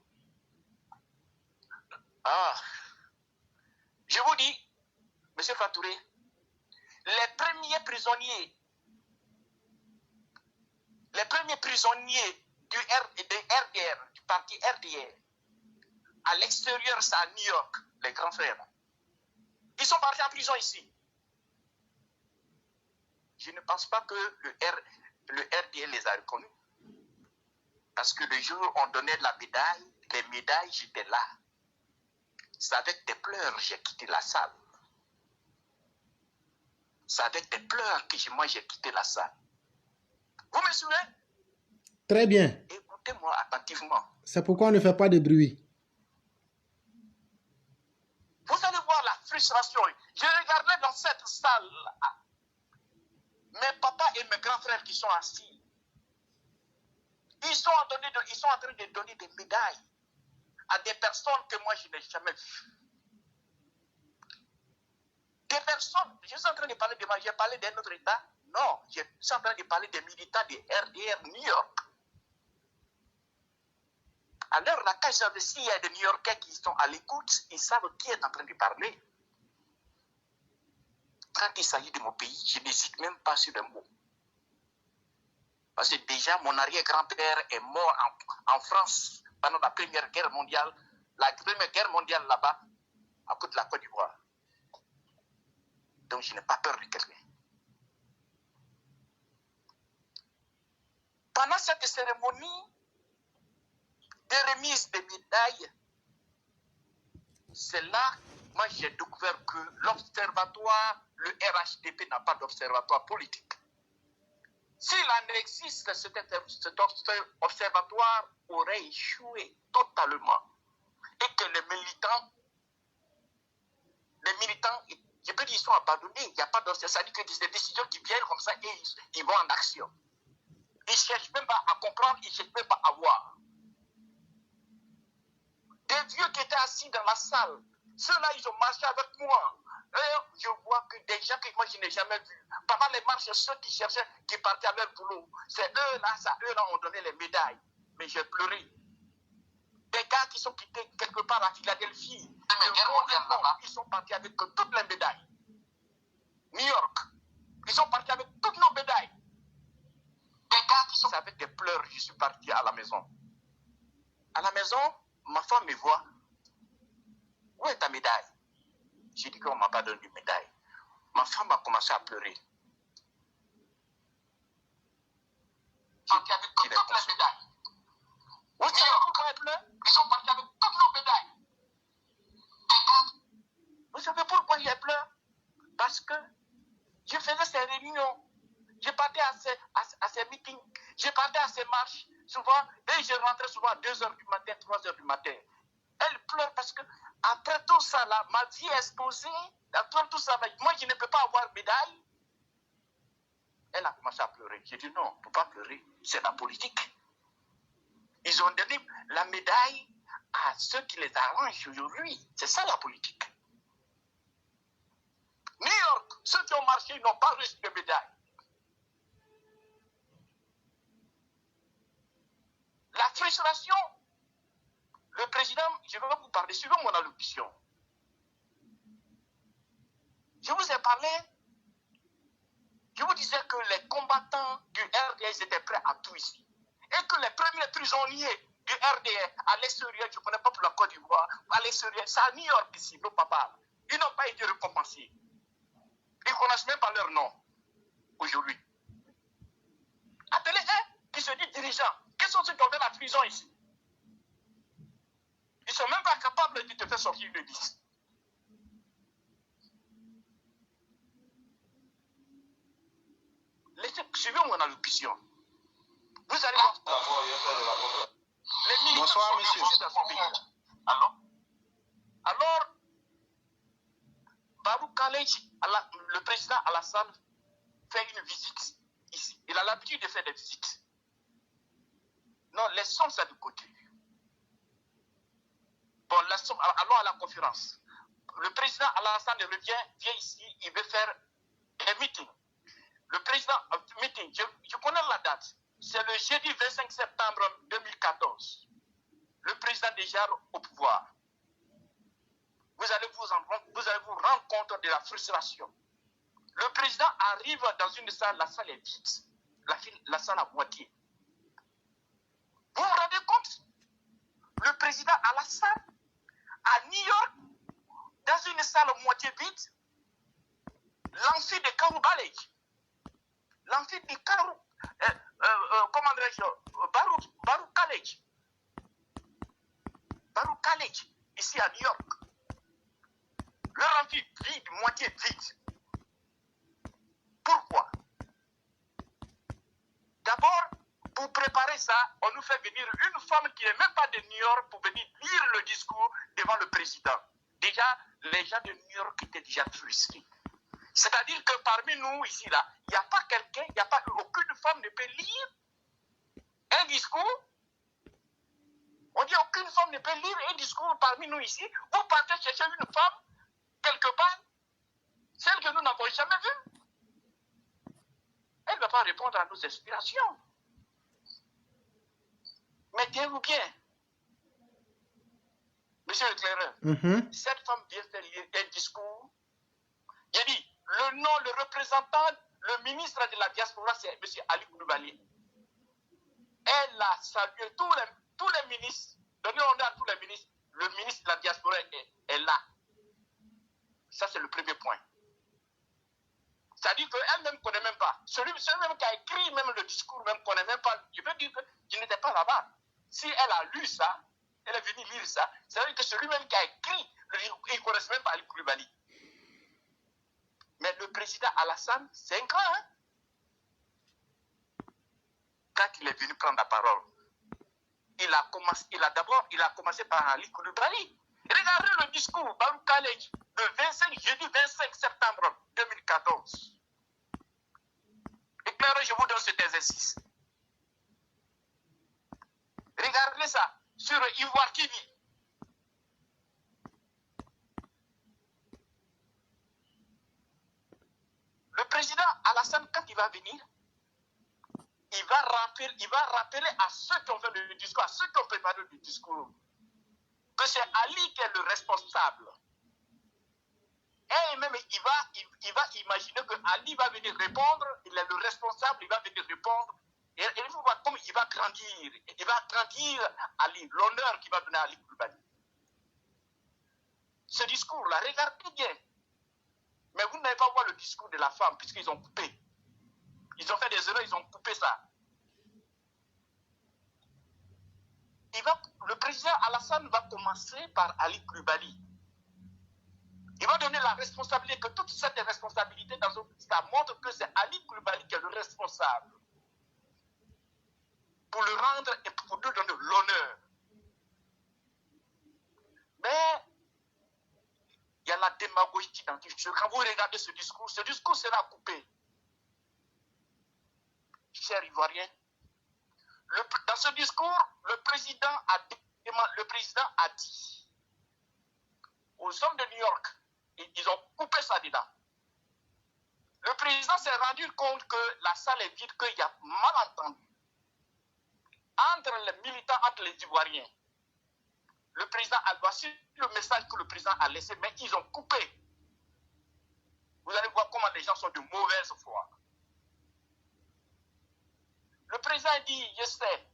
Ah, je vous dis, M. Fatouré, les premiers prisonniers du RDR, du parti RDR, à l'extérieur, c'est à New York, les grands frères. Ils sont partis en prison ici. Je ne pense pas que le RDR les a reconnus. Parce que le jour où on donnait les médailles, j'étais là. C'est avec des pleurs que j'ai quitté la salle. C'est avec des pleurs que moi j'ai quitté la salle. Vous me suivez? Très bien. Écoutez-moi attentivement. C'est pourquoi on ne fait pas de bruit. Vous allez voir la frustration. Je regardais dans cette salle mes papas et mes grands frères qui sont assis. Ils sont en train de donner des médailles à des personnes que moi je n'ai jamais vues. Des personnes, je suis en train de parler de moi, j'ai parlé d'un autre État. Non, je suis en train de parler des militants de RDR New York. Alors, la cage s'il y a des New-Yorkais qui sont à l'écoute, ils savent qui est en train de parler. Quand il s'agit de mon pays, je n'hésite même pas sur le mot. Parce que déjà, mon arrière-grand-père est mort en France pendant la Première Guerre mondiale. La Première Guerre mondiale là-bas, à côté de la Côte d'Ivoire. Donc, je n'ai pas peur de quelqu'un. Pendant cette cérémonie de remise des médailles, c'est là, moi j'ai découvert que l'observatoire, le RHDP n'a pas d'observatoire politique. S'il en existe, cet observatoire aurait échoué totalement. Et que les militants, je peux dire, ils sont abandonnés. Il n'y a pas d'observatoire. Ça dit que c'est des décisions qui viennent comme ça et ils vont en action. Ils ne cherchent même pas à comprendre, ils ne cherchent même pas à voir. Des vieux qui étaient assis dans la salle, Ceux-là, ils ont marché avec moi. Et je vois que des gens que moi, je n'ai jamais vus. Pendant les marches, ceux qui cherchaient, qui partaient à leur boulot, c'est eux-là, ont donné les médailles. Mais j'ai pleuré. Des gars qui sont quittés quelque part à Philadelphie, ils sont partis avec toutes les médailles. New York, ils sont partis avec toutes nos médailles. Des gars qui sont... C'est avec des pleurs, je suis parti à la maison. À la maison, ma femme me voit. Où est ta médaille? J'ai dit qu'on ne m'a pas donné de médaille. Ma femme a commencé à pleurer. Parti avec toutes les médailles. Vous savez pourquoi elle pleure? Ils sont partis avec toutes nos médailles. Vous savez pourquoi elle pleure? Parce que je faisais ces réunions. Je partais à ces meetings. Je partais à ces marches. Souvent, et je rentrais souvent à 2h du matin, 3h du matin. Elle pleure parce que après tout ça là, ma vie est exposée. Après tout ça là, moi je ne peux pas avoir médaille. Elle a commencé à pleurer. J'ai dit non, on ne peut pas pleurer. C'est la politique. Ils ont donné la médaille à ceux qui les arrangent aujourd'hui. C'est ça la politique. New York, ceux qui ont marché n'ont pas reçu de médaille. La frustration, le président, je vais vous parler, suivez mon allocution. Je vous ai parlé, je vous disais que les combattants du RDS étaient prêts à tout ici. Et que les premiers prisonniers du RDS à l'extérieur, je ne connais pas pour la Côte d'Ivoire, à l'extérieur, c'est à New York ici, nos papas. Ils n'ont pas été récompensés. Ils ne connaissent même pas leur nom aujourd'hui. Appelez-un qui se dit dirigeant. Quels sont ceux qui ont fait la prison ici? Ils ne sont même pas capables de te faire sortir de 10. Suivez mon allocution. Vous allez voir. Les militaires Bonsoir, monsieur. dans son pays. Alors, Barou College, le président Alassane fait une visite ici. Il a l'habitude de faire des visites. Non, laissons ça de côté. Bon, allons à la conférence. Le président Alassane vient ici, il veut faire un meeting. Le président, meeting, je connais la date. C'est le jeudi 25 septembre 2014. Le président déjà au pouvoir. Vous allez vous rendre compte de la frustration. Le président arrive dans une salle, la salle est vide. La salle à moitié. Vous vous rendez compte? Le président Alassane, à New York, dans une salle à moitié vide, l'amphi de Karou Balej, l'amphi de Karou, comment dirais-je, Barou College. Barou College, ici à New York. Leur amphi vide, moitié vide. Pourquoi? D'abord, pour préparer ça, on nous fait venir une femme qui n'est même pas de New York pour venir lire le discours devant le président. Déjà, les gens de New York étaient déjà frustrés. C'est-à-dire que parmi nous, ici, là, il n'y a pas quelqu'un, aucune femme ne peut lire un discours. On dit aucune femme ne peut lire un discours parmi nous ici. Vous partez chercher une femme, quelque part, celle que nous n'avons jamais vue. Elle ne va pas répondre à nos aspirations. Mettez-vous bien. Monsieur l'éclaireur, cette femme vient faire lire un discours. J'ai dit, le représentant, le ministre de la diaspora, c'est M. Ali Koulibaly. Elle a salué tous les ministres, donné honneur à tous les ministres. Le ministre de la diaspora est là. Ça, c'est le premier point. C'est-à-dire qu'elle-même ne connaît même pas. Celui même qui a écrit même le discours, même ne connaît même pas. Je veux dire que je n'étais pas là-bas. Si elle a lu ça, elle est venue lire ça, c'est-à-dire que celui-même qui a écrit, il ne connaît même pas Ali Koulibaly. Mais le président Alassane, c'est un grand, hein? Quand il est venu prendre la parole, il a commencé par Ali Koulibaly. Regardez le discours, Barou College, le jeudi 25 septembre 2014. Éclairez, je vous donne cet exercice. Regardez ça sur Ivoire TV. Alassane, quand il va venir, il va rappeler à ceux qui ont fait le discours, à ceux qui ont préparé le discours, que c'est Ali qui est le responsable. Et même, il va imaginer que Ali va venir répondre, il est le responsable, il va venir répondre. Et il faut voir comment il va grandir. Il va grandir Ali, l'honneur qu'il va donner à Ali Koulibaly. Ce discours-là, regardez bien. Mais vous n'allez pas voir le discours de la femme, puisqu'ils ont coupé. Ils ont fait des erreurs, ils ont coupé ça. Le président Alassane va commencer par Ali Koulibaly. Il va donner la responsabilité, que toute cette responsabilité dans ça montre que c'est Ali Koulibaly qui est le responsable. Pour le rendre et pour lui donner l'honneur. Mais il y a la démagogie dans tout ce. Quand vous regardez ce discours sera coupé. Chers Ivoiriens, dans ce discours, le président a dit aux hommes de New York, ils ont coupé ça dedans. Le président s'est rendu compte que la salle est vide, qu'il y a malentendu entre les militants, entre les Ivoiriens. Le président a voici le message que le président a laissé, mais ils ont coupé. Vous allez voir comment les gens sont de mauvaise foi. Le président dit, je sais,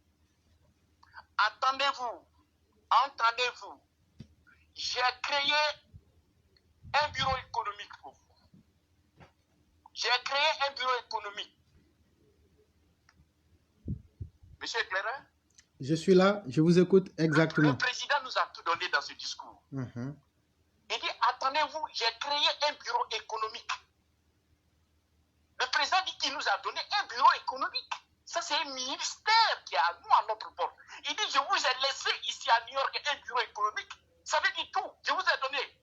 entendez-vous, j'ai créé un bureau économique pour vous. J'ai créé un bureau économique. Monsieur Éclaireur? Je suis là, je vous écoute exactement. Le président nous a tout donné dans ce discours. Il dit, attendez-vous, j'ai créé un bureau économique. Le président dit qu'il nous a donné un bureau économique. Ça, c'est un ministère qui est à nous, à notre bord. Il dit, je vous ai laissé ici à New York un bureau économique. Ça veut dire tout, je vous ai donné.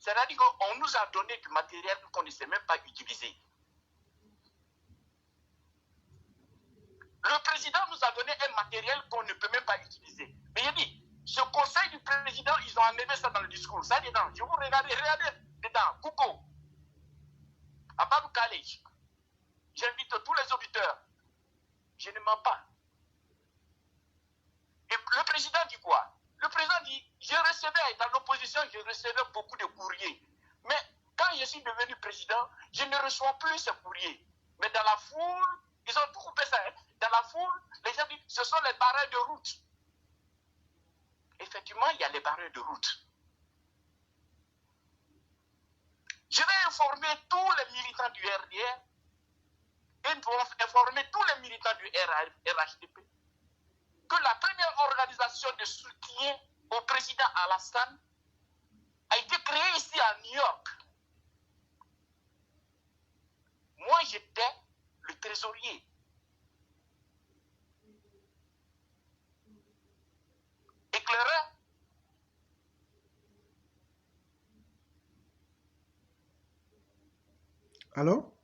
C'est-à-dire qu'on nous a donné du matériel qu'on ne sait même pas utiliser. Le président nous a donné un matériel qu'on ne peut même pas utiliser. Mais il dit, ce conseil du président, ils ont enlevé ça dans le discours. Ça dedans, je vous regardez dedans, Kouko, Ababou Khalej. J'invite tous les auditeurs. Je ne mens pas. Et le président dit quoi? Le président dit, je recevais, dans l'opposition, je recevais beaucoup de courriers. Mais quand je suis devenu président, je ne reçois plus ces courriers. Mais dans la foule, ils ont tout coupé ça. Hein? Dans la foule, les gens disent, ce sont les barrières de route. Effectivement, il y a les barrières de route. Je vais informer tous les militants du RDR et nous allons informer tous les militants du RHDP que la première organisation de soutien au président Alassane a été créée ici à New York. Moi, j'étais le trésorier. Éclaireur. Allô?